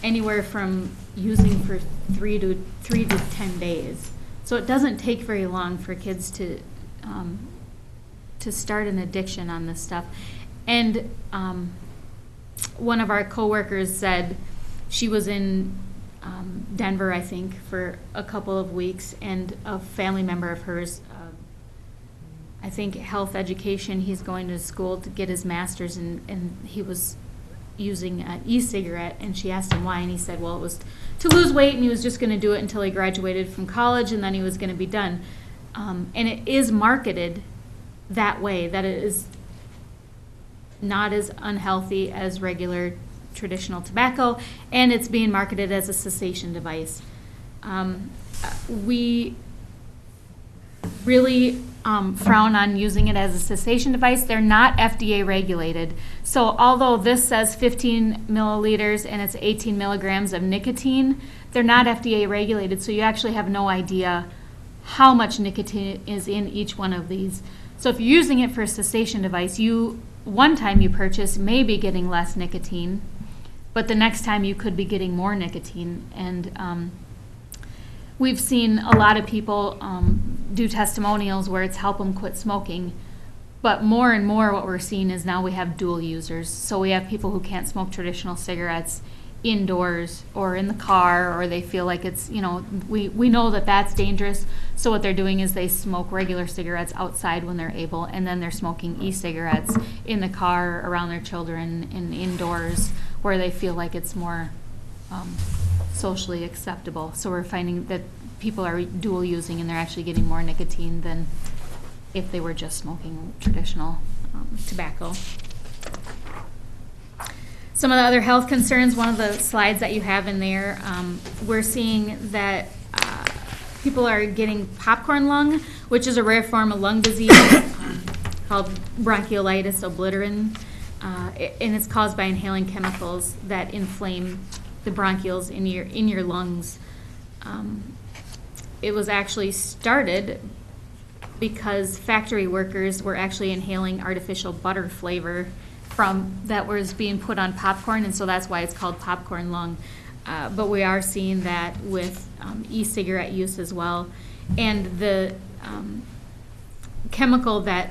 anywhere from using for 3 to 10 days. So it doesn't take very long for kids to start an addiction on this stuff. And one of our coworkers said she was in Denver, I think, for a couple of weeks, and a family member of hers, I think health education, he's going to school to get his master's, and he was using an e-cigarette, and she asked him why, and he said, well, it was to lose weight, and he was just going to do it until he graduated from college, and then he was going to be done. And it is marketed that way, that it is not as unhealthy as regular traditional tobacco, and it's being marketed as a cessation device. We really frown on using it as a cessation device. They're not FDA regulated. So although this says 15 milliliters and it's 18 milligrams of nicotine, they're not FDA regulated, so you actually have no idea how much nicotine is in each one of these. So if you're using it for a cessation device, one time you purchase may be getting less nicotine, but the next time you could be getting more nicotine. And we've seen a lot of people do testimonials where it's help them quit smoking. But more and more what we're seeing is now we have dual users. So we have people who can't smoke traditional cigarettes indoors or in the car, or they feel like it's, we know that that's dangerous. So what they're doing is they smoke regular cigarettes outside when they're able, and then they're smoking e-cigarettes in the car around their children and indoors where they feel like it's more socially acceptable. So we're finding that people are dual using and they're actually getting more nicotine than if they were just smoking traditional tobacco. Some of the other health concerns, one of the slides that you have in there, we're seeing that people are getting popcorn lung, which is a rare form of lung disease called bronchiolitis obliterans, and it's caused by inhaling chemicals that inflame the bronchioles in your lungs. It was actually started because factory workers were actually inhaling artificial butter flavor that was being put on popcorn, and so that's why it's called popcorn lung. But we are seeing that with e-cigarette use as well. And the chemical that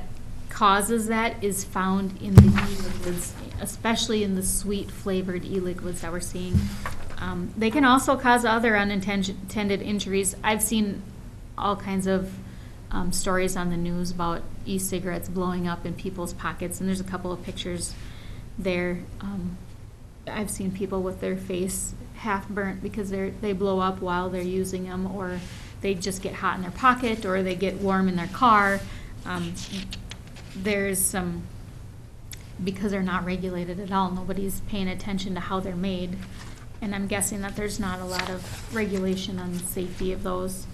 causes that is found in the e-liquids, especially in the sweet flavored e-liquids that we're seeing. They can also cause other unintended injuries. I've seen all kinds of stories on the news about e-cigarettes blowing up in people's pockets, and there's a couple of pictures there. I've seen people with their face half burnt because they blow up while they're using them, or they just get hot in their pocket, or they get warm in their car. There's some, because they're not regulated at all, nobody's paying attention to how they're made, and I'm guessing that there's not a lot of regulation on the safety of those.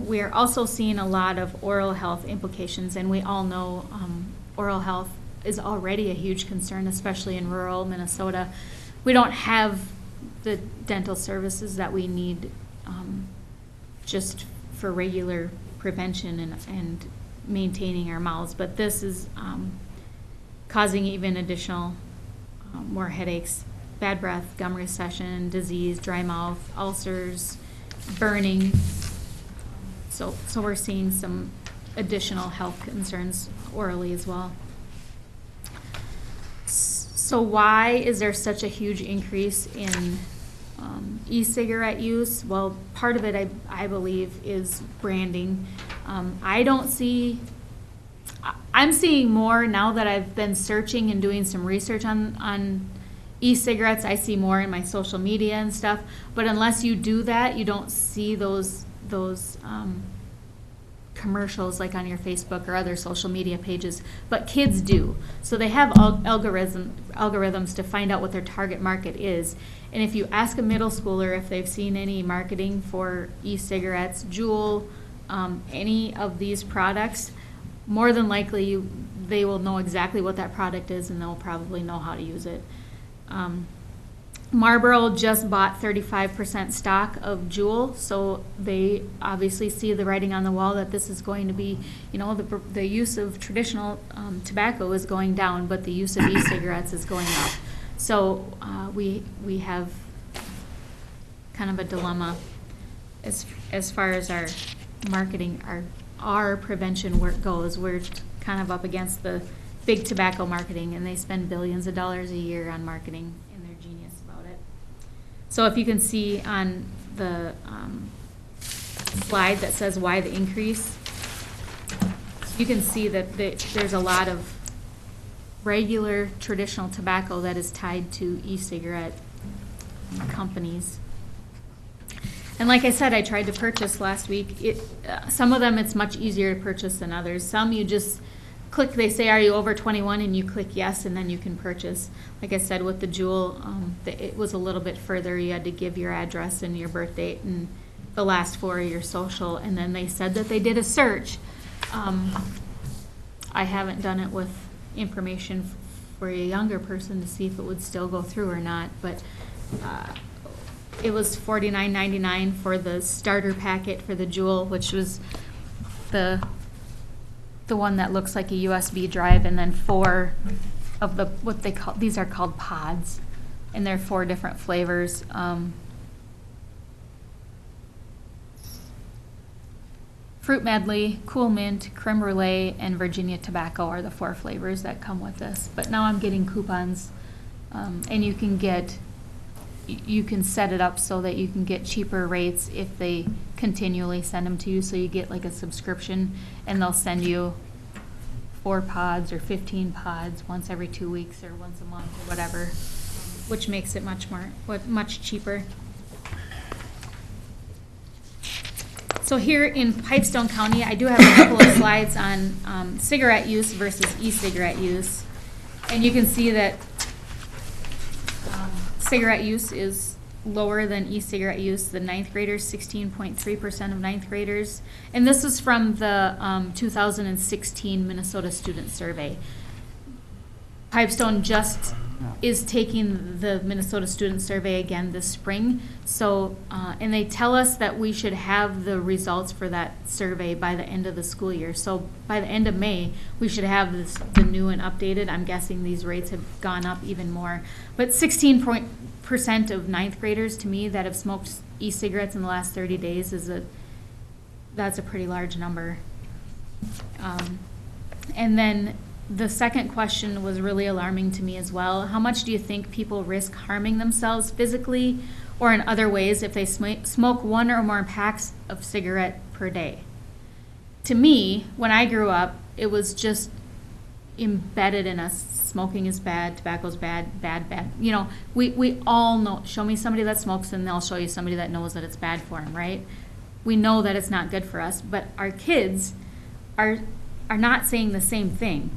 We are also seeing a lot of oral health implications, and we all know oral health is already a huge concern, especially in rural Minnesota. We don't have the dental services that we need just for regular prevention and maintaining our mouths, but this is causing even additional more headaches, bad breath, gum recession, disease, dry mouth, ulcers, burning. So we're seeing some additional health concerns orally as well. So why is there such a huge increase in e-cigarette use? Well, part of it, I believe, is branding. I'm seeing more now that I've been searching and doing some research on e-cigarettes. I see more in my social media and stuff. But unless you do that, you don't see those commercials like on your Facebook or other social media pages, but kids do. So they have algorithms to find out what their target market is. And if you ask a middle schooler if they've seen any marketing for e-cigarettes, Juul, any of these products, more than likely they will know exactly what that product is and they'll probably know how to use it. Marlboro just bought 35% stock of Juul, so they obviously see the writing on the wall that this is going to be, the use of traditional tobacco is going down, but the use of e-cigarettes is going up. So we have kind of a dilemma as far as our marketing, our prevention work goes. We're kind of up against the big tobacco marketing, and they spend billions of dollars a year on marketing. So if you can see on the slide that says why the increase, you can see that there's a lot of regular traditional tobacco that is tied to e-cigarette companies. And like I said, I tried to purchase last week. Some of them it's much easier to purchase than others. Some you just click, they say, are you over 21? And you click yes, and then you can purchase. Like I said, with the Juul, it was a little bit further. You had to give your address and your birth date and the last four of your social, and then they said that they did a search. I haven't done it with information for a younger person to see if it would still go through or not, but it was $49.99 for the starter packet for the Juul, which was the one that looks like a USB drive, and then 4 of the, what they call, these are called pods, and they're 4 different flavors. Fruit Medley, Cool Mint, Creme Brulee, and Virginia Tobacco are the 4 flavors that come with this. But now I'm getting coupons, and you can set it up so that you can get cheaper rates if they continually send them to you. So you get like a subscription, and they'll send you 4 pods or 15 pods once every 2 weeks or once a month or whatever, which makes it much cheaper. So here in Pipestone County, I do have a couple of slides on cigarette use versus e-cigarette use, and you can see that cigarette use is lower than e-cigarette use. The 9th graders, 16.3% of 9th graders. And this is from the 2016 Minnesota Student Survey. Pipestone just is taking the Minnesota Student Survey again this spring. So, and they tell us that we should have the results for that survey by the end of the school year. So by the end of May, we should have the new and updated. I'm guessing these rates have gone up even more. But 16% of 9th graders, to me, that have smoked e-cigarettes in the last 30 days that's a pretty large number. And then the second question was really alarming to me as well. How much do you think people risk harming themselves physically or in other ways if they smoke 1 or more packs of cigarette per day? To me, when I grew up, it was just embedded in us. Smoking is bad, tobacco's bad, bad. You know, we all know. Show me somebody that smokes and they'll show you somebody that knows that it's bad for them, right? We know that it's not good for us, but our kids are not saying the same thing.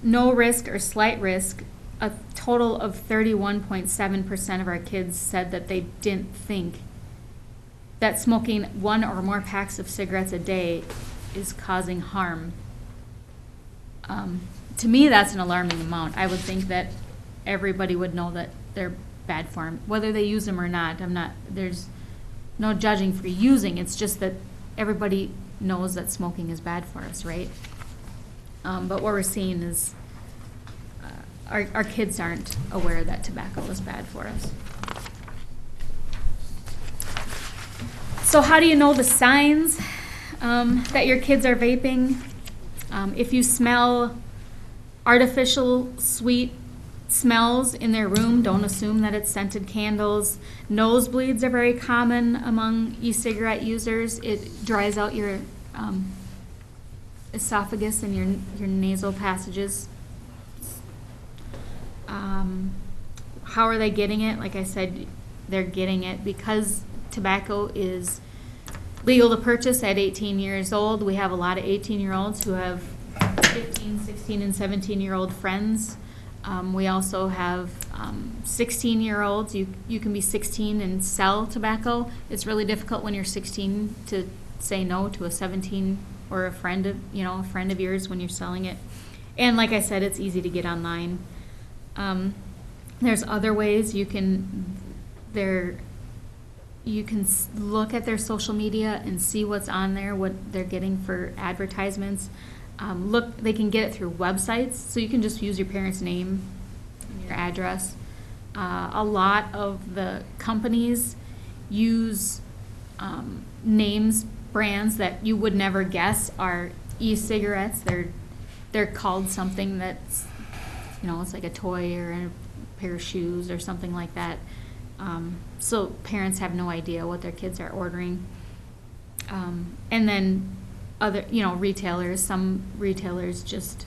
No risk or slight risk, a total of 31.7% of our kids said that they didn't think that smoking 1 or more packs of cigarettes a day is causing harm. To me, that's an alarming amount. I would think that everybody would know that they're bad for them, whether they use them or not. There's no judging for using. It's just that everybody knows that smoking is bad for us, right? But what we're seeing is our kids aren't aware that tobacco is bad for us. So how do you know the signs that your kids are vaping? If you smell artificial sweet smells in their room. Don't assume that it's scented candles. Nosebleeds are very common among e-cigarette users. It dries out your esophagus and your nasal passages. How are they getting it? Like I said, they're getting it because tobacco is legal to purchase at 18 years old. We have a lot of 18-year-olds who have 15, 16, and 17-year-old friends. We also have 16-year-olds. You can be 16 and sell tobacco. It's really difficult when you're 16 to say no to a 17 or a friend of yours when you're selling it. And like I said, it's easy to get online. There's other ways you can look at their social media and see what's on there, what they're getting for advertisements. They can get it through websites, so you can just use your parents' name and your address. A lot of the companies use names, brands that you would never guess are e-cigarettes. They're called something that's, it's like a toy or a pair of shoes or something like that. So parents have no idea what their kids are ordering. And then other, retailers, some retailers just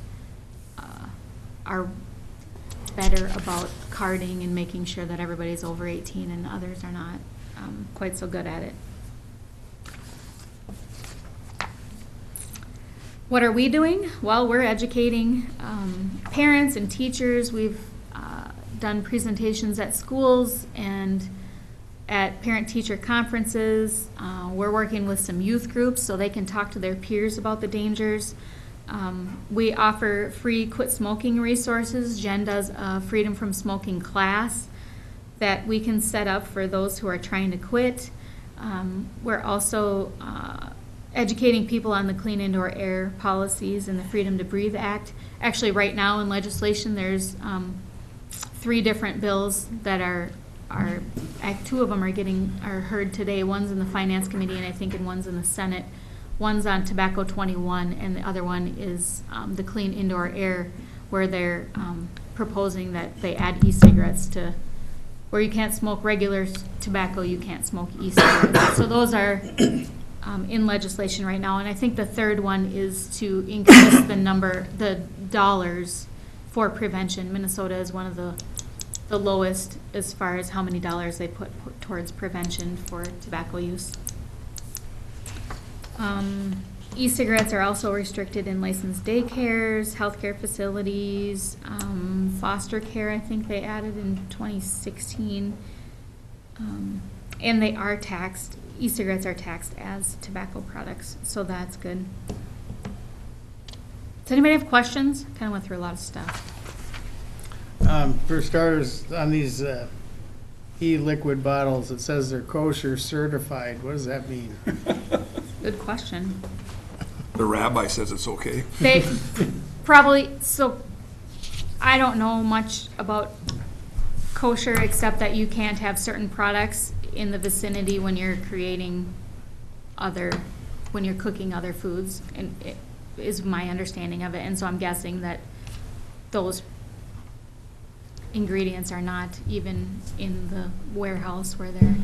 are better about carding and making sure that everybody's over 18 and others are not quite so good at it. What are we doing? Well, we're educating parents and teachers. We've done presentations at schools and at parent-teacher conferences. We're working with some youth groups so they can talk to their peers about the dangers. We offer free quit smoking resources. Jen does a Freedom from Smoking class that we can set up for those who are trying to quit. We're also educating people on the Clean Indoor Air policies and the Freedom to Breathe Act. Actually, right now in legislation, there's 3 different bills that are 2 of them are heard today. One's in the Finance Committee, and I think one's in the Senate. One's on Tobacco 21, and the other one is the Clean Indoor Air, where they're proposing that they add e-cigarettes to where you can't smoke regular tobacco, you can't smoke e-cigarettes. So those are in legislation right now, and I think the third one is to increase the dollars for prevention. Minnesota is one of the lowest as far as how many dollars they put towards prevention for tobacco use. E-cigarettes are also restricted in licensed daycares, healthcare facilities, foster care. I think they added in 2016, and they are taxed. E-cigarettes are taxed as tobacco products, so that's good. Does anybody have questions? Kind of went through a lot of stuff. For starters, on these e-liquid bottles, it says they're kosher certified. What does that mean? Good question. The rabbi says it's okay. They probably, so I don't know much about kosher except that you can't have certain products in the vicinity when you're cooking other foods, and it is my understanding of it. And so I'm guessing that those ingredients are not even in the warehouse where they're,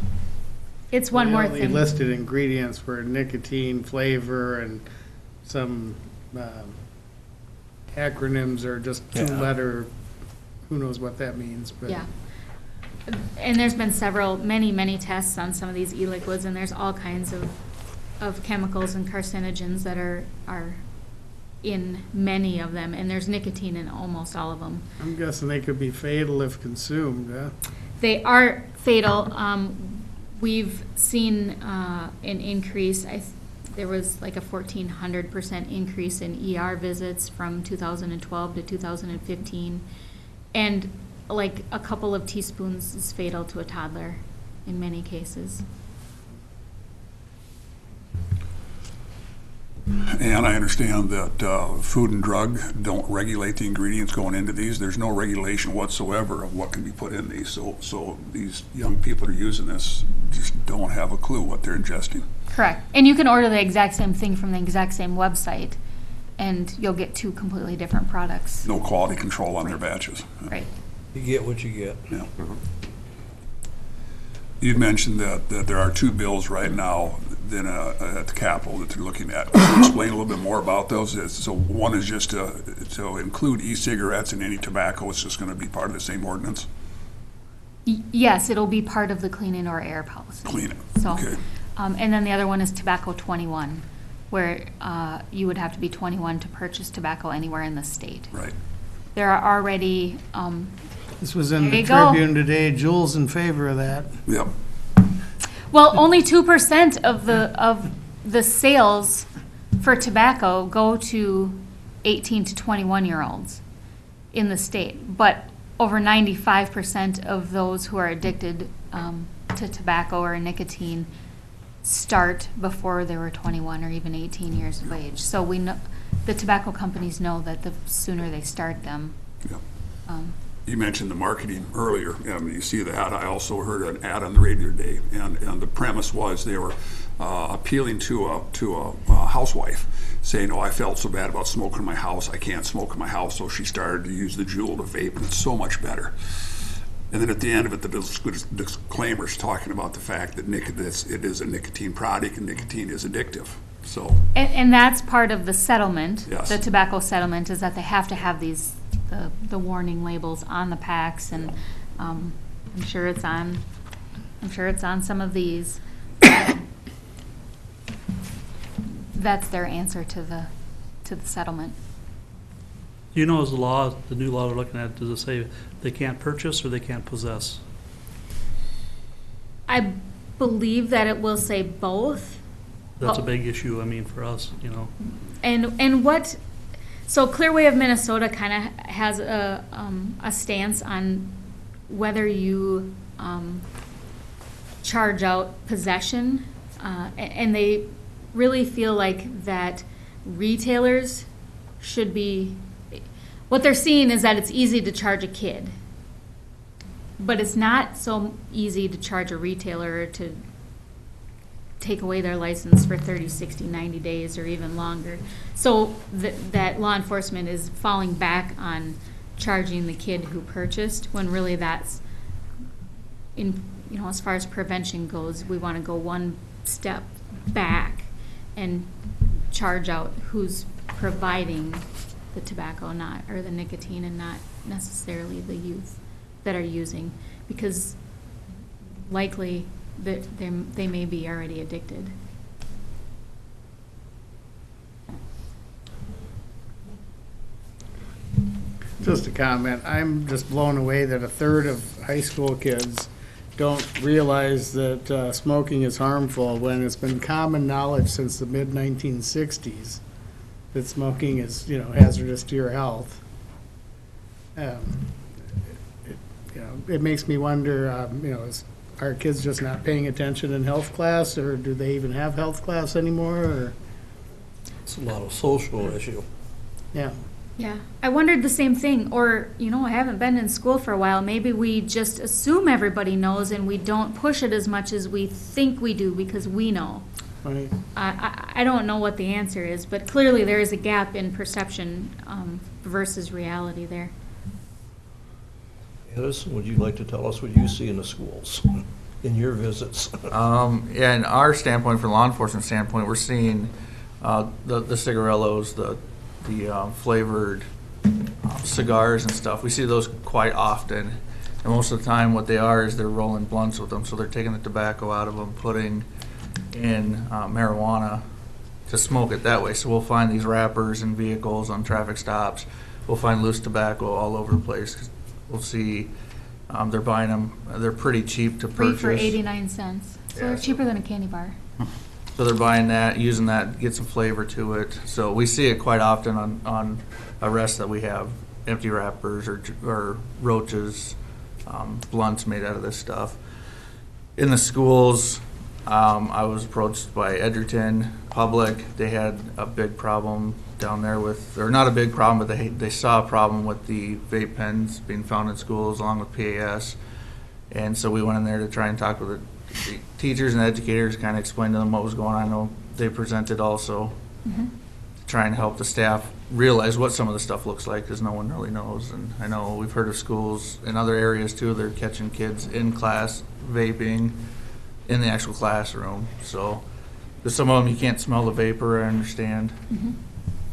it's one more thing. The listed ingredients were nicotine, flavor, and some acronyms are just 2-letter, who knows what that means. But yeah. And there's been many tests on some of these e-liquids, and there's all kinds of chemicals and carcinogens that are in many of them, and there's nicotine in almost all of them. I'm guessing they could be fatal if consumed, huh? They are fatal. We've seen an increase. There was like a 1,400% increase in ER visits from 2012 to 2015, and like a couple of teaspoons is fatal to a toddler in many cases. And I understand that Food and Drug don't regulate the ingredients going into these. There's no regulation whatsoever of what can be put in these. So these young people who are using this just don't have a clue what they're ingesting. Correct. And you can order the exact same thing from the exact same website and you'll get two completely different products. No quality control on their batches. Right. You get what you get. Yeah. You mentioned that there are two bills right now at the Capitol that they're looking at. Can you explain a little bit more about those? So one is just to include e-cigarettes and any tobacco. It's just going to be part of the same ordinance? Yes, it'll be part of the clean indoor air policy. Clean it, So, okay. And then the other one is tobacco 21, where you would have to be 21 to purchase tobacco anywhere in the state. Right. There are already, This was in There the you go. Tribune today. Jules in favor of that. Yep. well, only 2% of the sales for tobacco go to 18 to 21-year-olds in the state. But over 95% of those who are addicted to tobacco or nicotine start before they were 21 or even 18 years of age. So we know, the tobacco companies know that the sooner they start them. Yep. You mentioned the marketing earlier. You see that. I also heard an ad on the radio today, and the premise was they were appealing to a housewife, saying, "Oh, I felt so bad about smoking in my house. I can't smoke in my house." So she started to use the Juul to vape, and it's so much better. And then at the end of it, the disclaimer's talking about the fact that it is a nicotine product and nicotine is addictive. So. And that's part of the settlement. Yes. The tobacco settlement is that they have to have these the warning labels on the packs, and I'm sure it's on some of these. That's their answer to the settlement. You know, as the new law we're looking at, does it say they can't purchase or they can't possess? I believe that it will say both. That's a Oh. big issue, I mean, for us, you know. And what, so Clearway of Minnesota kind of has a stance on whether you charge out possession, and they really feel like that retailers should be, what they're seeing is that it's easy to charge a kid, but it's not so easy to charge a retailer to take away their license for 30, 60, 90 days or even longer. So that law enforcement is falling back on charging the kid who purchased, when really that's, in, you know, as far as prevention goes, we want to go one step back and charge out who's providing the tobacco, not, or the nicotine, and not necessarily the youth that are using, because likely that they may be already addicted. Just a comment. I'm just blown away that a third of high school kids don't realize that smoking is harmful, when it's been common knowledge since the mid-1960s that smoking is, you know, hazardous to your health. It makes me wonder, are kids just not paying attention in health class, or do they even have health class anymore, or? It's a lot of social issue. Yeah. Yeah, I wondered the same thing, or, I haven't been in school for a while, maybe we just assume everybody knows and we don't push it as much as we think we do because we know. Right. I don't know what the answer is, but clearly there is a gap in perception versus reality there. Edison, would you like to tell us what you see in the schools, in your visits? Yeah, in our standpoint, from law enforcement standpoint, we're seeing the cigarillos, the flavored cigars and stuff. We see those quite often, and most of the time what they are is they're rolling blunts with them, so they're taking the tobacco out of them, putting in marijuana to smoke it that way. So we'll find these wrappers in vehicles on traffic stops. We'll find loose tobacco all over the place. We'll see they're buying them. They're pretty cheap to purchase. 3 for 89 cents. So they're cheaper than a candy bar. So they're buying that, using that, get some flavor to it. So we see it quite often on arrests that we have, empty wrappers or roaches, blunts made out of this stuff. In the schools, I was approached by Edgerton Public. They had a big problem down there with, or not a big problem, but they saw a problem with the vape pens being found in schools along with PAS. And so we went in there to try and talk with the teachers and educators, kind of explain to them what was going on. I know they presented also. Mm-hmm. trying to help the staff realize what some of the stuff looks like, because no one really knows. And I know we've heard of schools in other areas too, they're catching kids in class vaping in the actual classroom. So, because some of them you can't smell the vapor, I understand.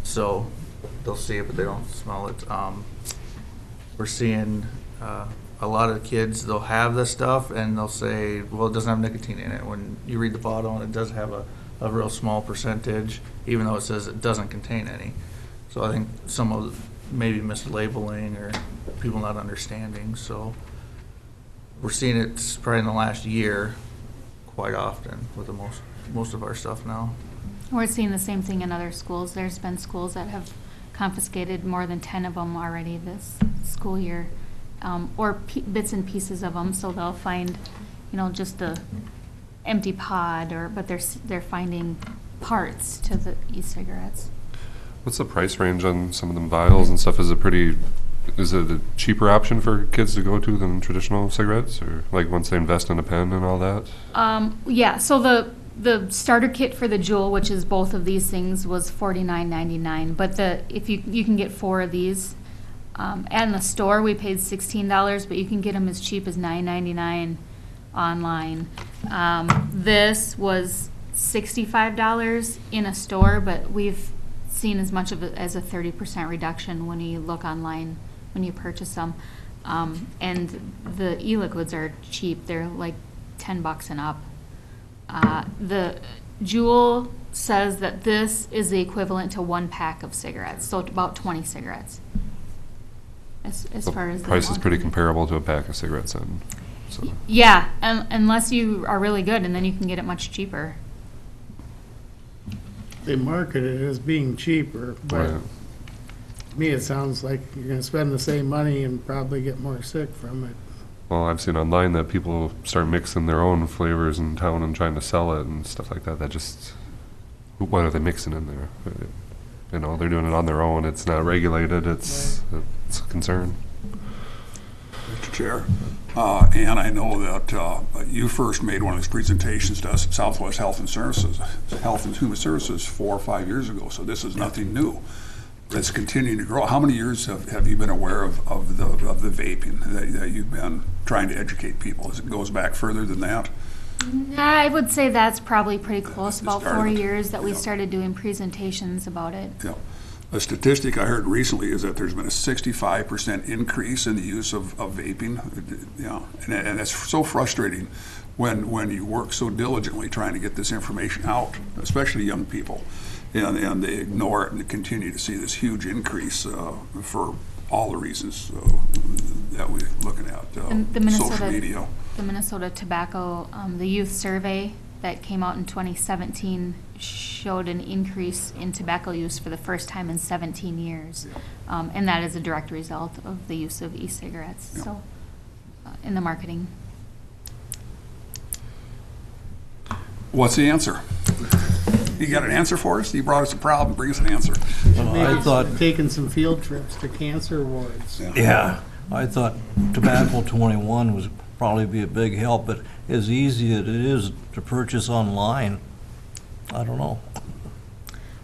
So they'll see it, but they don't smell it. We're seeing a lot of kids, they'll have this stuff and they'll say, well, it doesn't have nicotine in it. When you read the bottle, and it does have a real small percentage, even though it says it doesn't contain any. So I think some of maybe mislabeling or people not understanding. So we're seeing it probably in the last year quite often with the most of our stuff now. We're seeing the same thing in other schools. There's been schools that have confiscated more than 10 of them already this school year, or bits and pieces of them. So they'll find, just the empty pod, but they're finding parts to the e-cigarettes. What's the price range on some of them vials and stuff? Is it a cheaper option for kids to go to than traditional cigarettes, or like once they invest in a pen and all that? Yeah. So the starter kit for the Juul, which is both of these things, was $49.99. But if you can get 4 of these, at the store we paid $16, but you can get them as cheap as $9.99 online. This was $65 in a store, but we've seen as much as a 30% reduction when you look online when you purchase them. And the e-liquids are cheap. They're like $10 and up. The Juul says that this is the equivalent to 1 pack of cigarettes, so about 20 cigarettes. As far as the price is pretty comparable to a pack of cigarettes then. So. Yeah, unless you are really good, and then you can get it much cheaper. They market it as being cheaper, but to me it sounds like you're going to spend the same money and probably get more sick from it. Well, I've seen online that people start mixing their own flavors in town and trying to sell it and stuff like that. What are they mixing in there? They're doing it on their own. It's not regulated. It's a concern. Mr. Chair, and I know that you first made one of these presentations to us at Southwest Health and Human Services 4 or 5 years ago. So this is nothing new. It's continuing to grow. How many years have you been aware of the vaping that you've been trying to educate people? It goes back further than that? I would say that's probably pretty close, about 4 years that we started doing presentations about it. Yeah. A statistic I heard recently is that there's been a 65% increase in the use of vaping. And it's so frustrating when you work so diligently trying to get this information out, especially young people. And they ignore it and they continue to see this huge increase for all the reasons that we're looking at, social media. The Minnesota Tobacco, the youth survey that came out in 2017 showed an increase in tobacco use for the first time in 17 years. And that is a direct result of the use of e-cigarettes, so in the marketing. What's the answer? You got an answer for us? You brought us a problem, bring us an answer. I thought taking some field trips to cancer wards. Yeah, I thought Tobacco 21 was probably be a big help, but as easy as it is to purchase online, I don't know.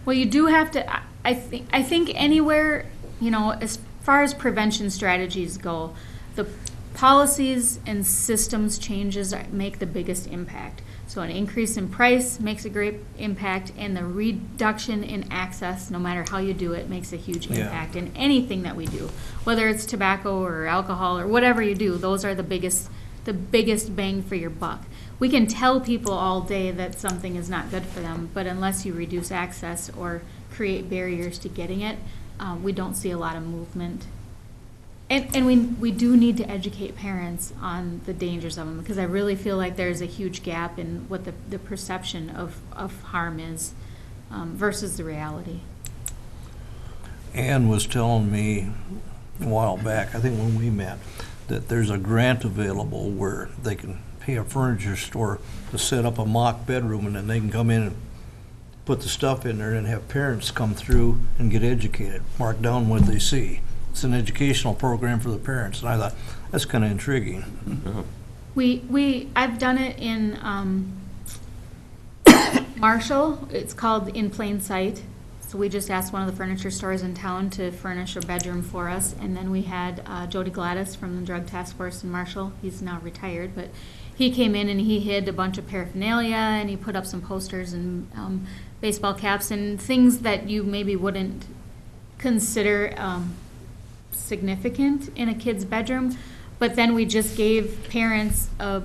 Well, you do have to, I think anywhere, as far as prevention strategies go, the policies and systems changes make the biggest impact. So an increase in price makes a great impact, and the reduction in access, no matter how you do it, makes a huge impact in anything that we do. Whether it's tobacco or alcohol or whatever you do, those are the biggest bang for your buck. We can tell people all day that something is not good for them, but unless you reduce access or create barriers to getting it, we don't see a lot of movement. And we do need to educate parents on the dangers of them, because I really feel like there's a huge gap in what the perception of harm is versus the reality. Ann was telling me a while back, I think when we met, that there's a grant available where they can pay a furniture store to set up a mock bedroom, and then they can come in and put the stuff in there and have parents come through and get educated, mark down what they see. It's an educational program for the parents, and I thought that's kind of intriguing. I've done it in Marshall. It's called In Plain Sight. So we just asked one of the furniture stores in town to furnish a bedroom for us. And then we had Jody Gladys from the Drug Task Force in Marshall. He's now retired, but he came in and he hid a bunch of paraphernalia and he put up some posters and baseball caps and things that you maybe wouldn't consider significant in a kid's bedroom. But then we just gave parents a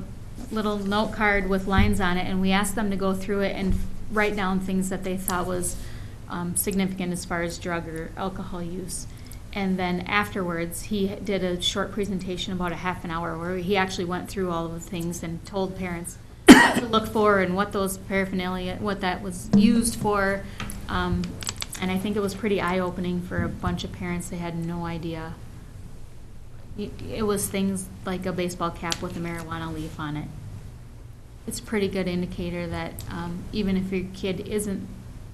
little note card with lines on it, and we asked them to go through it and write down things that they thought was significant as far as drug or alcohol use. And then afterwards, he did a short presentation, about a half an hour, where he actually went through all of the things and told parents what to look for and what those paraphernalia, what that was used for. And I think it was pretty eye-opening for a bunch of parents. They had no idea. It was things like a baseball cap with a marijuana leaf on it. It's a pretty good indicator that even if your kid isn't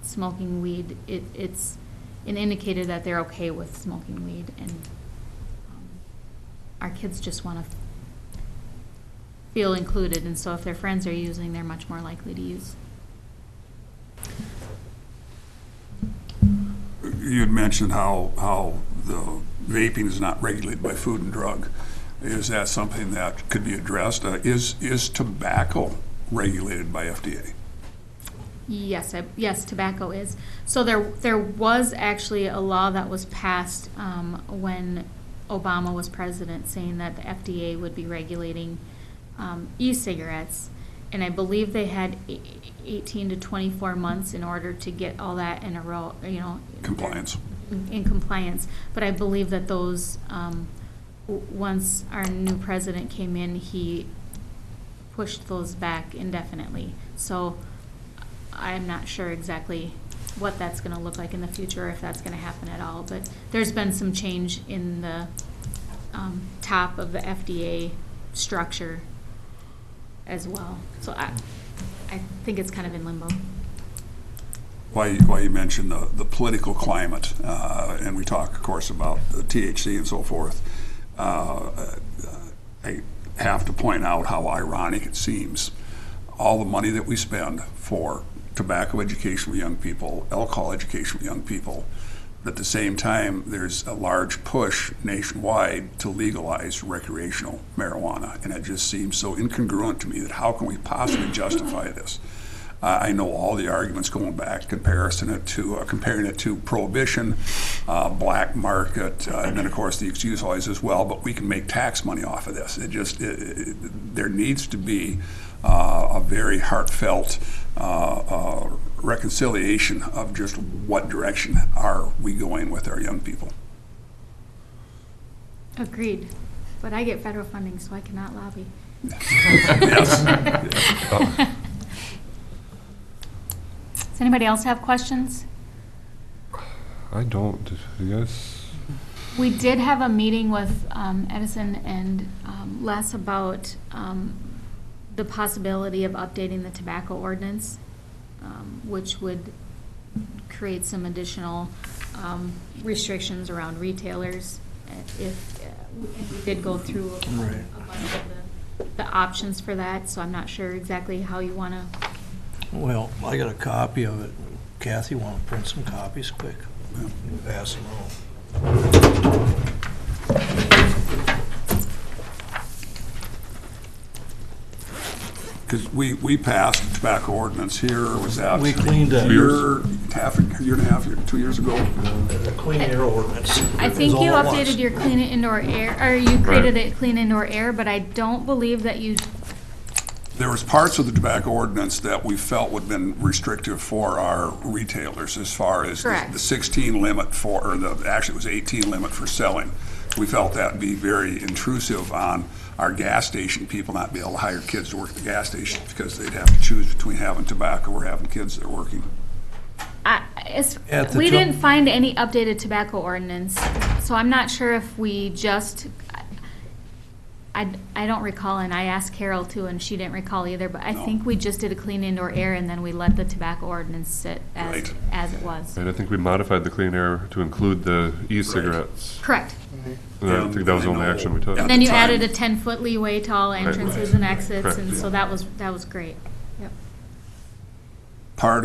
smoking weed, it's an indicator that they're okay with smoking weed. And our kids just want to feel included, and so if their friends are using, they're much more likely to use. You had mentioned how the vaping is not regulated by Food and Drug. Is that something that could be addressed? Is tobacco regulated by FDA? Yes, yes, tobacco is. So there was actually a law that was passed when Obama was president, saying that the FDA would be regulating e-cigarettes, and I believe they had 18 to 24 months in order to get all that in a row, Compliance. In compliance. But I believe that those, once our new president came in, he pushed those back indefinitely. So I'm not sure exactly what that's going to look like in the future, or if that's going to happen at all. But there's been some change in the top of the FDA structure as well. So I think it's kind of in limbo. Why you mentioned the political climate, and we talk, of course, about the THC and so forth. I have to point out how ironic it seems. All the money that we spend for tobacco education for young people, alcohol education for young people, but at the same time, there's a large push nationwide to legalize recreational marijuana, and it just seems so incongruent to me that how can we possibly justify this? I know all the arguments going back, comparing it to prohibition, black market, and then of course the excuse always as well. But we can make tax money off of this. There needs to be a very heartfelt reconciliation of just what direction are we going with our young people. Agreed. But I get federal funding, so I cannot lobby. Yes. Does anybody else have questions? I don't. Do you guys? We did have a meeting with Edison and Les about the possibility of updating the tobacco ordinance, which would create some additional restrictions around retailers if we did go through a bunch of the options for that. So I'm not sure exactly how you want to. Well, I got a copy of it. Kathy, want to print some copies quick? Pass them on. Because we passed the tobacco ordinance here, or was that? We cleaned that. A year and a half, 2 years ago? The clean air ordinance. I think you updated your clean indoor air, or you created a clean indoor air, but I don't believe that you. There was parts of the tobacco ordinance that we felt would have been restrictive for our retailers as far as the 16 limit for, or actually it was 18 limit for selling. We felt that would be very intrusive on our gas station people, not be able to hire kids to work at the gas station because they'd have to choose between having tobacco or having kids that are working. We didn't find any updated tobacco ordinance, so I'm not sure if we just. I don't recall, and I asked Carol too, and she didn't recall either, but I think we just did a clean indoor air, and then we let the tobacco ordinance sit as it was. And I think we modified the clean air to include the e-cigarettes. Correct. And I think that was the only action we took. And then you added a 10-foot leeway to all entrances and exits, and so that was great. Yep. part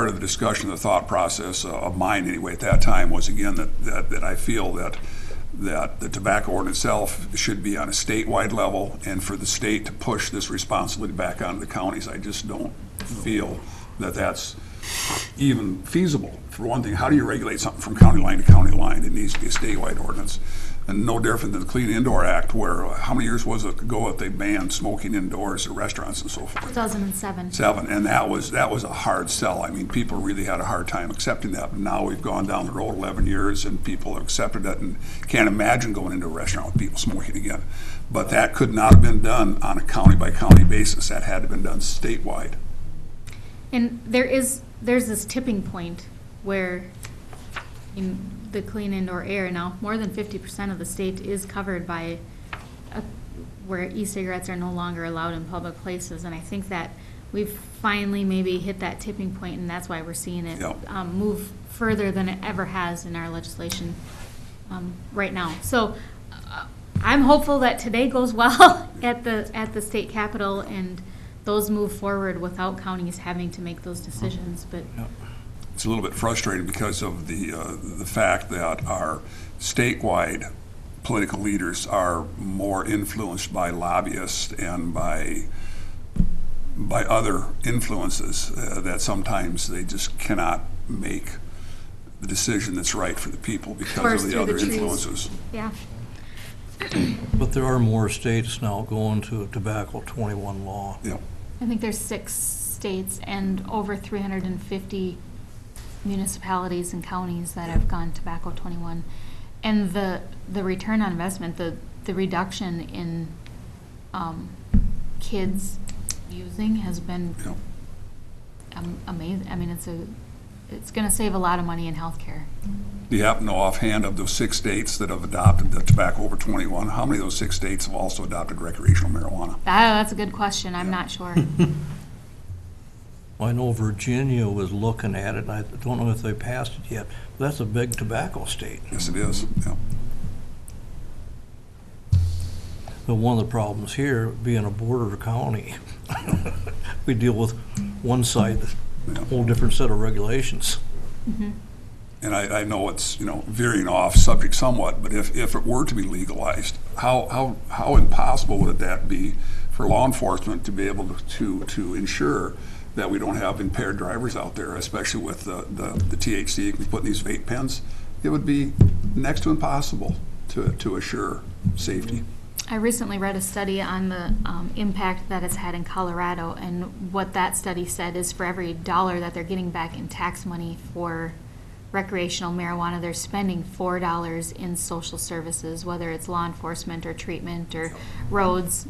of the discussion, the thought process of mine anyway at that time was again that I feel that the tobacco ordinance itself should be on a statewide level, and for the state to push this responsibility back onto the counties, I just don't feel that that's even feasible. For one thing, how do you regulate something from county line to county line? It needs to be a statewide ordinance. And no different than the Clean Indoor Act, where how many years was it ago that they banned smoking indoors at restaurants and so forth? 2007. And that was a hard sell. I mean, people really had a hard time accepting that. But now we've gone down the road 11 years, and people have accepted it and can't imagine going into a restaurant with people smoking again. But that could not have been done on a county-by-county basis. That had to have been done statewide. And there's this tipping point where in the clean indoor air now, more than 50% of the state is covered by where e-cigarettes are no longer allowed in public places. And I think that we've finally maybe hit that tipping point, and that's why we're seeing it move further than it ever has in our legislation right now. So I'm hopeful that today goes well at the state capitol and those move forward without counties having to make those decisions. But it's a little bit frustrating because of the fact that our statewide political leaders are more influenced by lobbyists and by other influences that sometimes they just cannot make the decision that's right for the people because of the other influences. Yeah. But there are more states now going to a tobacco 21 law. Yeah. I think there's 6 states and over 350 municipalities and counties that have gone tobacco 21. And the return on investment, the reduction in kids using has been amazing. I mean, it's going to save a lot of money in healthcare. Do you happen to know offhand of those 6 states that have adopted the tobacco over 21, how many of those 6 states have also adopted recreational marijuana? That's a good question. I'm not sure. Well, I know Virginia was looking at it, and I don't know if they passed it yet. But that's a big tobacco state. Yes, it is. Yeah. But one of the problems here, being a border county, we deal with one side, a whole different set of regulations. Mm-hmm. And I know it's, veering off subject somewhat, but if it were to be legalized, how impossible would that be for law enforcement to be able to ensure that we don't have impaired drivers out there, especially with the THC we put in these vape pens? It would be next to impossible to assure safety. I recently read a study on the impact that it's had in Colorado, and what that study said is for every $1 that they're getting back in tax money for recreational marijuana, they're spending $4 in social services, whether it's law enforcement or treatment or roads.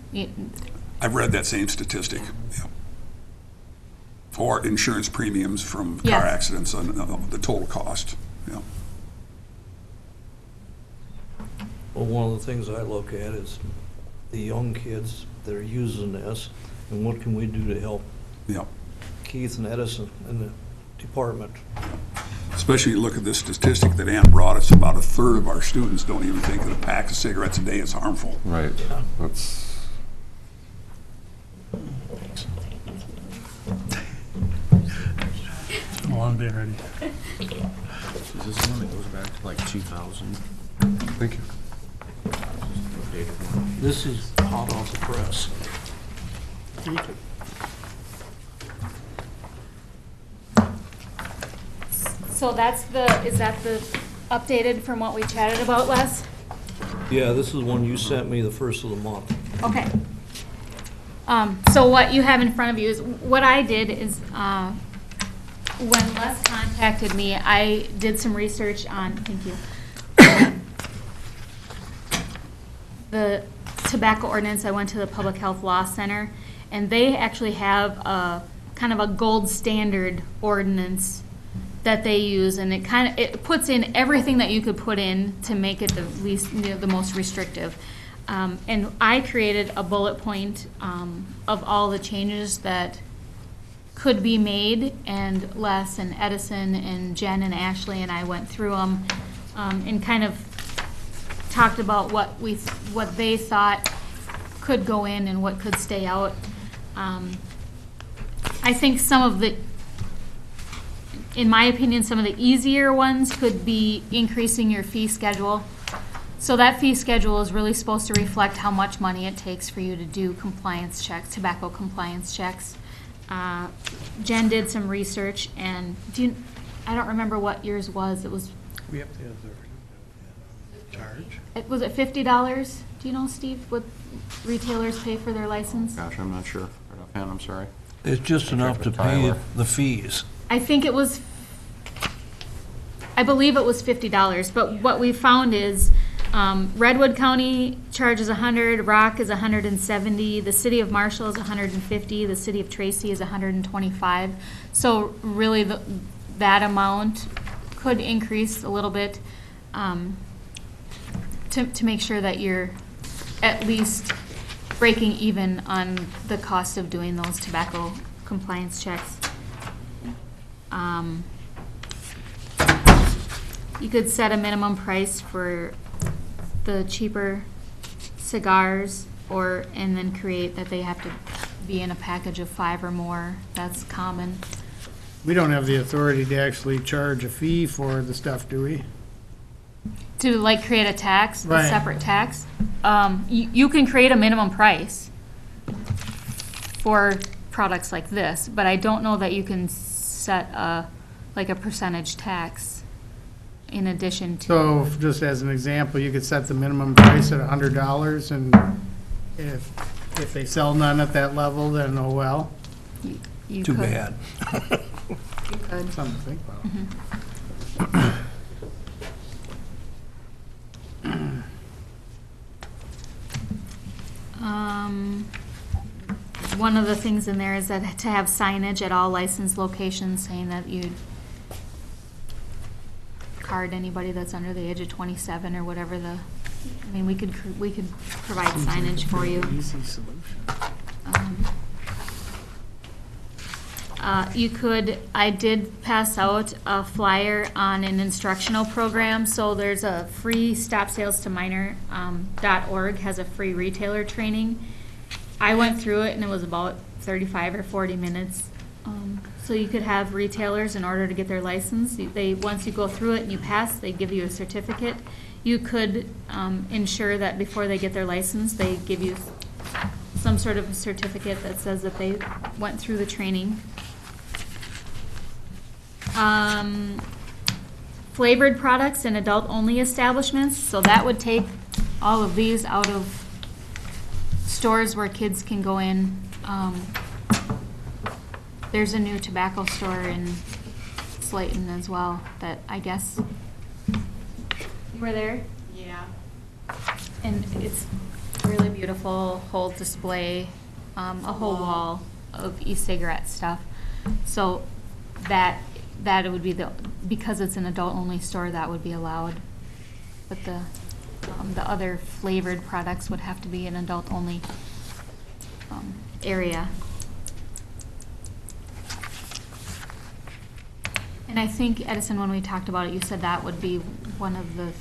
I've read that same statistic. Yeah. Or insurance premiums from car accidents on the total cost. Yeah. Well, one of the things I look at is the young kids that are using this, and what can we do to help Keith and Edison in the department. Especially you look at this statistic that Ann brought us, about 1/3 of our students don't even think that a pack of cigarettes a day is harmful. Right. That's. Well, I'm being ready. Is this one that goes back to like 2000? Thank you. This is hot off the press. So is that the updated from what we chatted about, Les? Yeah, this is one you sent me the first of the month. Okay. So what you have in front of you is, what I did is, when Les contacted me, I did some research on, thank you, the tobacco ordinance. I went to the Public Health Law Center, and they actually have a kind of a gold standard ordinance that they use, and it puts in everything that you could put in to make it the most restrictive. And I created a bullet point of all the changes that could be made, and Les and Edison and Jen and Ashley and I went through them and kind of talked about what they thought could go in and what could stay out. I think some of the in my opinion, some of the easier ones could be increasing your fee schedule. So that fee schedule is really supposed to reflect how much money it takes for you to do compliance checks, tobacco compliance checks. Jen did some research, and I don't remember what yours was. It was. We have to have their charge. Was it $50? Do you know, Steve, what retailers pay for their license? Gosh, I'm not sure. Right offhand, I'm sorry. It's just enough to pay the fees. I think it was, I believe it was $50, but what we found is Redwood County charges $100, Rock is $170, the city of Marshall is $150, the city of Tracy is $125. So really that amount could increase a little bit to make sure that you're at least breaking even on the cost of doing those tobacco compliance checks. You could set a minimum price for the cheaper cigars, and then create that they have to be in a package of 5 or more. That's common. We don't have the authority to actually charge a fee for the stuff, do we? To like create a tax, Right. a separate tax. You can create a minimum price for products like this, but I don't know that you can set a percentage tax in addition to. So just as an example, you could set the minimum price at $100, and if they sell none at that level, then oh well. You Too could. bad. You could. Something to think about. One of the things in there is that to have signage at all licensed locations saying that you'd card anybody that's under the age of 27 or whatever we could provide signage for you. Easy solution. I did pass out a flyer on an instructional program, so there's a free stopsalestominer.org has a free retailer training. I went through it and it was about 35 or 40 minutes. So you could have retailers, in order to get their license, once you go through it and you pass, they give you a certificate. You could ensure that before they get their license, they give you some sort of a certificate that says that they went through the training. Flavored products in adult-only establishments, so that would take all of these out of stores where kids can go in. There's a new tobacco store in Slayton as well that I guess you were there? Yeah. And it's really beautiful, whole display, a whole wall of e-cigarette stuff. So that would be because it's an adult-only store, that would be allowed. But the other flavored products would have to be an adult-only area. And I think, Edison, when we talked about it, you said that would be one of the.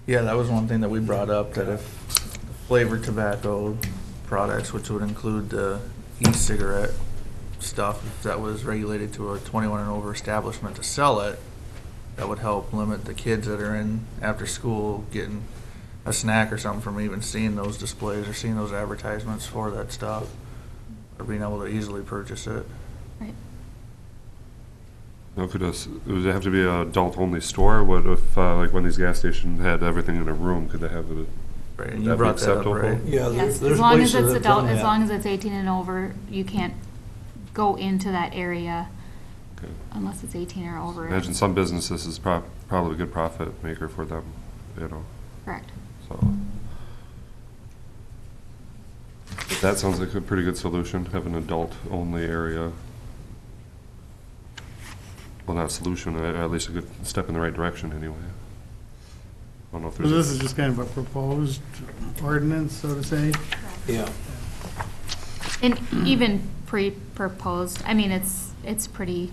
Yeah, that was one thing that we brought up, that if flavored tobacco products, which would include the e-cigarette stuff, if that was regulated to a 21 and over establishment to sell it, that would help limit the kids that are in after school getting a snack or something from even seeing those displays or seeing those advertisements for that stuff, or being able to easily purchase it. Right. Now, would it have to be an adult-only store? What if, like, when these gas stations had everything in a room, could they have it? Right, and you brought that up, right? Yeah, Yes, there's as long as places it's that have adult, done as that. long as it's 18 and over, you can't go into that area Okay. unless it's 18 or over. Imagine some businesses is probably a good profit maker for them, Correct. so. That sounds like a pretty good solution, have an adult-only area. Well, not solution, at least a good step in the right direction anyway. I don't know if So there's. this is just kind of a proposed ordinance, so to say? Yeah. And even pre-proposed, I mean, it's pretty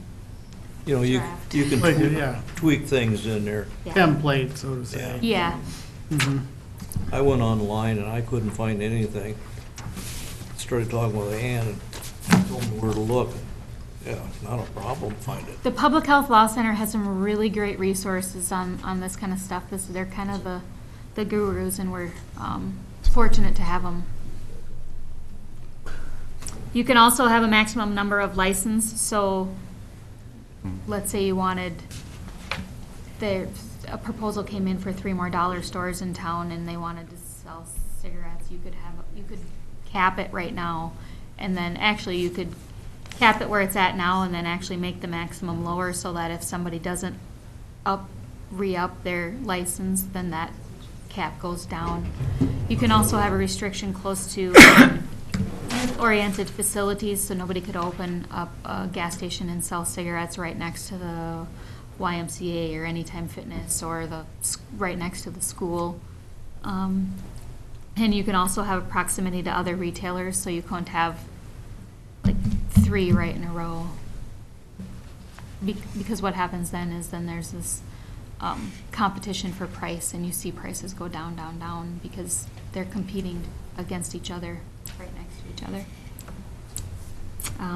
You know, you draft. can Like, tweak- yeah. tweak things in there. Yeah. Template, so to say. Yeah, Mhm. I went online and I couldn't find anything. Started talking with Ann and told me where to look. Yeah, not a problem, find it. The Public Health Law Center has some really great resources on this kind of stuff. They're kind of the gurus, and we're fortunate to have them. You can also have a maximum number of license, so let's say you wanted, a proposal came in for 3 more dollar stores in town and they wanted to sell cigarettes, you could cap it right now, and then actually you could cap it where it's at now and then actually make the maximum lower so that if somebody doesn't re-up their license, then that cap goes down. You can also have a restriction close to oriented facilities, so nobody could open up a gas station and sell cigarettes right next to the YMCA or Anytime Fitness or right next to the school. And you can also have proximity to other retailers, so you can't have like 3 right in a row. Because what happens then is there's this competition for price, and you see prices go down, down, down because they're competing against each other, right next to each other.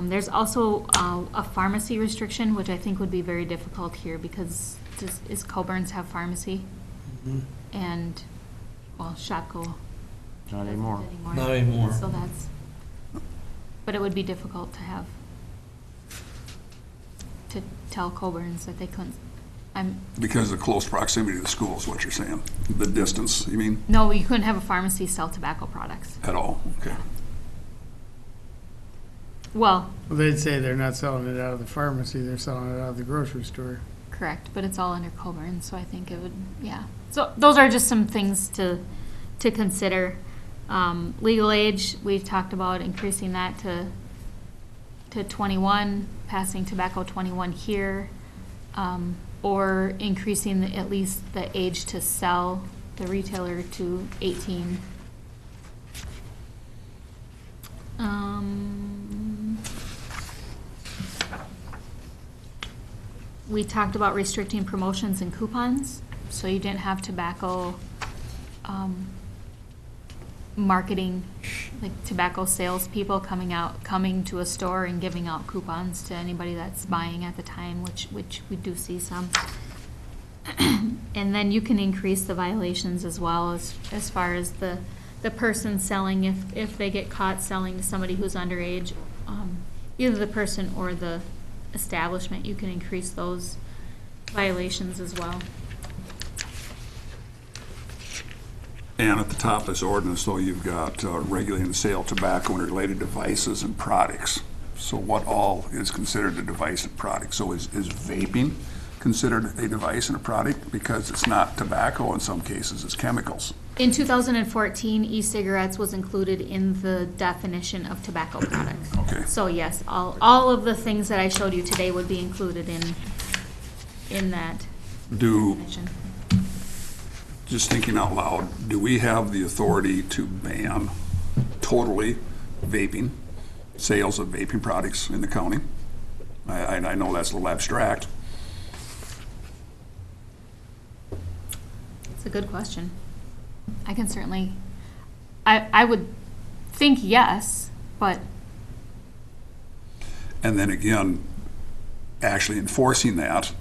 There's also a pharmacy restriction, which I think would be very difficult here because is Coburn's have pharmacy? And, well, Shopko. Not anymore. Not anymore. So but it would be difficult to tell Coburn's that they couldn't. Because of the close proximity to the school is what you're saying? The distance, you mean? No, you couldn't have a pharmacy sell tobacco products. At all, okay. Well, They'd say they're not selling it out of the pharmacy, they're selling it out of the grocery store. correct, but it's all under Coburn, so I think it would, yeah. So those are just some things to consider. Legal age, we've talked about increasing that to 21, passing tobacco 21 here, or increasing at least the age to sell the retailer to 18. We talked about restricting promotions and coupons, so you didn't have tobacco marketing, like tobacco salespeople coming to a store and giving out coupons to anybody that's buying at the time, which we do see some. And then you can increase the violations as well as far as the person selling, if they get caught selling to somebody who's underage, either the person or the establishment, you can increase those violations as well. And at the top of this ordinance, though, you've got regulating the sale of tobacco and related devices and products. So what all is considered a device and product? So is vaping considered a device and a product? Because it's not tobacco, in some cases, it's chemicals. In 2014, e-cigarettes was included in the definition of tobacco products. Okay. So yes, all of the things that I showed you today would be included in that definition. Just thinking out loud, do we have the authority to ban totally vaping, sales of vaping products in the county? I know that's a little abstract. It's a good question. I can certainly, I would think yes, but. And then again, actually enforcing that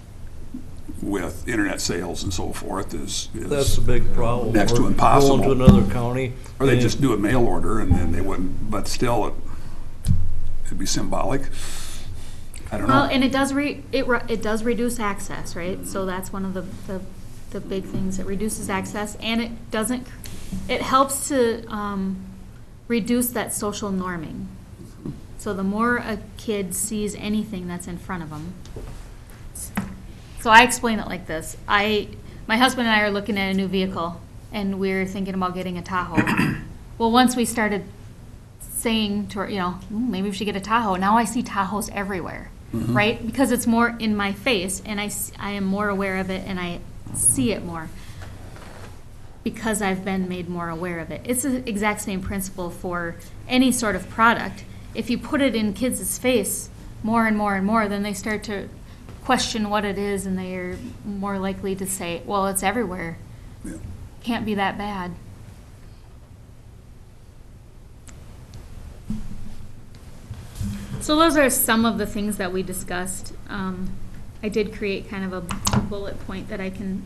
with internet sales and so forth is That's a big problem. next to Or impossible. Going to another county. Or they and just do a mail order and then they wouldn't, but still it'd be symbolic. I don't know. Well, and it does reduce access, right? So that's one of the big things. It reduces access, and it helps to reduce that social norming. So the more a kid sees anything that's in front of them. So I explain it like this. My husband and I are looking at a new vehicle, and we're thinking about getting a Tahoe. Well, once we started saying to maybe we should get a Tahoe, now I see Tahoes everywhere, right? Because it's more in my face, and I am more aware of it, and I see it more because I've been made more aware of it. It's the exact same principle for any sort of product. If you put it in kids' face more and more and more, then they start to question what it is, and they are more likely to say, well, it's everywhere. Yeah. Can't be that bad. So those are some of the things that we discussed. I did create kind of a bullet point that I can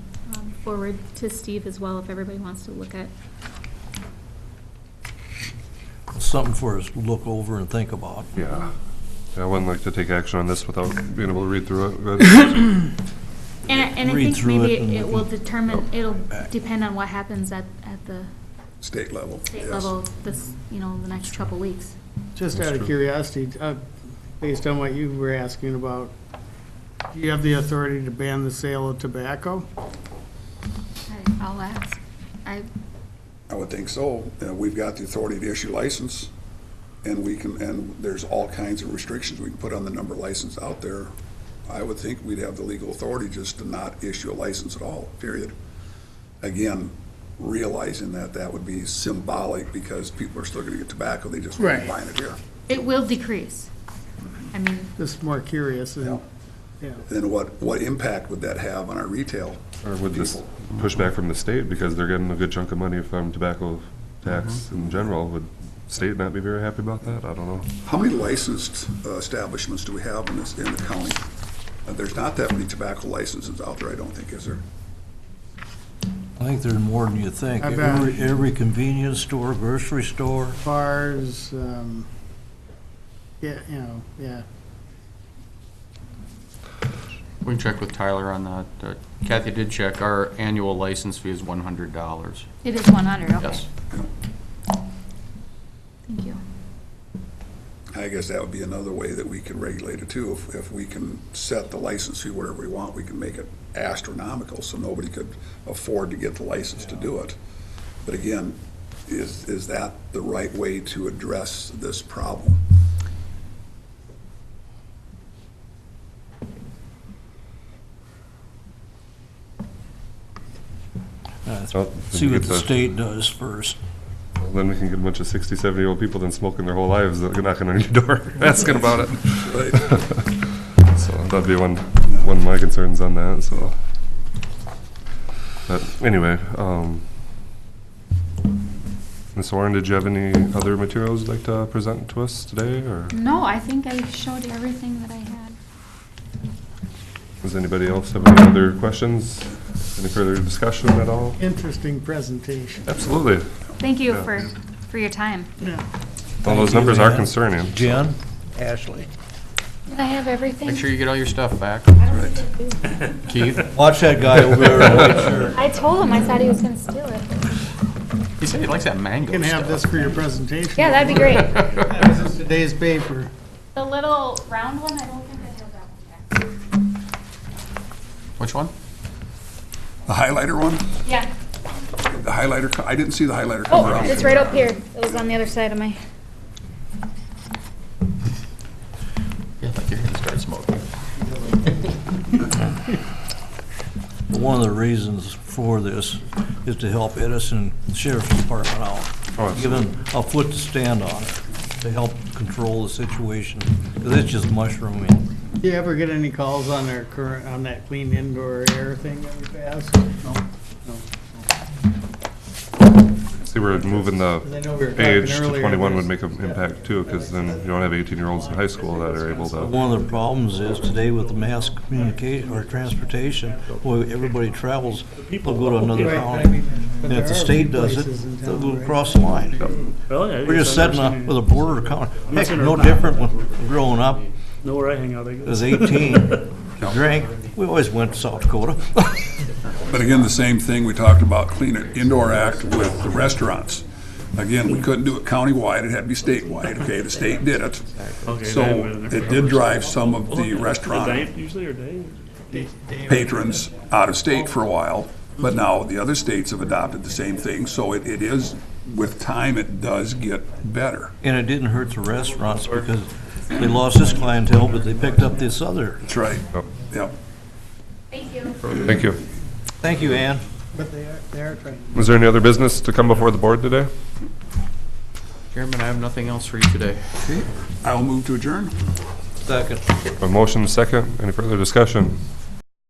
forward to Steve as well if everybody wants to look at. Something for us to look over and think about. Yeah. I wouldn't like to take action on this without being able to read through it. But And I Read think through maybe it and it we will can determine, it'll back. depend on what happens at the State level. state yes. level this, the next couple weeks. Just out of curiosity, based on what you were asking about, do you have the authority to ban the sale of tobacco? I'll ask. I would think so. We've got the authority to issue license, and there's all kinds of restrictions we can put on the number of licenses out there. I would think we'd have the legal authority just to not issue a license at all, period. Again, realizing that would be symbolic because people are still gonna get tobacco, they just won't be buying it here. It will decrease. I mean, Just more curious, and, yeah. Then what impact would that have on our retail? or would this people? pushback from the state because they're getting a good chunk of money from tobacco tax in general? Would state not be very happy about that? I don't know. How many licensed establishments do we have in the county? There's not that many tobacco licenses out there, I don't think, is there? I think there's more than you think. I bet. Every convenience store, grocery store. Bars, yeah. We can check with Tyler on that. Kathy did check. Our annual license fee is $100. it is 100, okay. Yes. Thank you. I guess that would be another way that we could regulate it too. If we can set the license fee whatever we want, we can make it astronomical so nobody could afford to get the license to do it. But again, is that the right way to address this problem? Well, See then what get the state does first. Then we can get a bunch of 60, 70-year-old people then smoking their whole lives knocking on your door asking about it. Right. So that'd be one of my concerns on that. So, but anyway, Ms. Warren, did you have any other materials you'd like to present to us today, or No, I think I showed everything that I had. does anybody else have any other questions? Any further discussion at all? Interesting presentation. Absolutely. Thank you Yeah. for your time. Yeah. Well, those numbers are concerning. Jen, Ashley. Did I have everything? Make sure you get all your stuff back. Keith? Watch that guy over there and make sure. I told him, I thought he was gonna steal it. He said he likes that mango You can have stuff. this for your presentation. Yeah, that'd be great. This is today's paper. The little round one, I don't think I have that one yet. Which one? The highlighter one? Yeah. The highlighter, I didn't see the highlighter come Oh, around. it's right up here. It was on the other side of my. Yeah, like you're gonna start smoking. One of the reasons for this is to help Edison Sheriff's Department out. Oh, Give them a foot to stand on to help control the situation, because it's just mushrooming. Do you ever get any calls on that clean indoor air thing that we passed? No. See, we're moving the I know we were talking age to earlier, 21 would there's- make an impact too, because then you don't have 18-year-olds in high school that are able to. One of the problems is today with the mass communication or transportation, well, everybody travels, they'll go to another Right, county. I mean, but And if there the are state does it, places in they'll town, go right? across the line. We're just setting up with a border county. Heck, no different when growing up. Know where I hang out, I I guess. was 18, to drink, we always went to South Dakota. But again, the same thing, we talked about Clean Indoor Act with the restaurants. Again, we couldn't do it countywide, it had to be statewide, okay, the state did it. Okay, So it did drive some of the A restaurant day, usually, or day? patrons out of state for a while, but now the other states have adopted the same thing, so it is, with time, it does get better. And it didn't hurt the restaurants because they lost this clientele, but they picked up this other. That's right, Yep. yep. Thank you. Thank you. Thank you, Ann. But they are trying. Was there any other business to come before the board today? Chairman, I have nothing else for you today. I will move to adjourn. Second. A motion second. Any further discussion?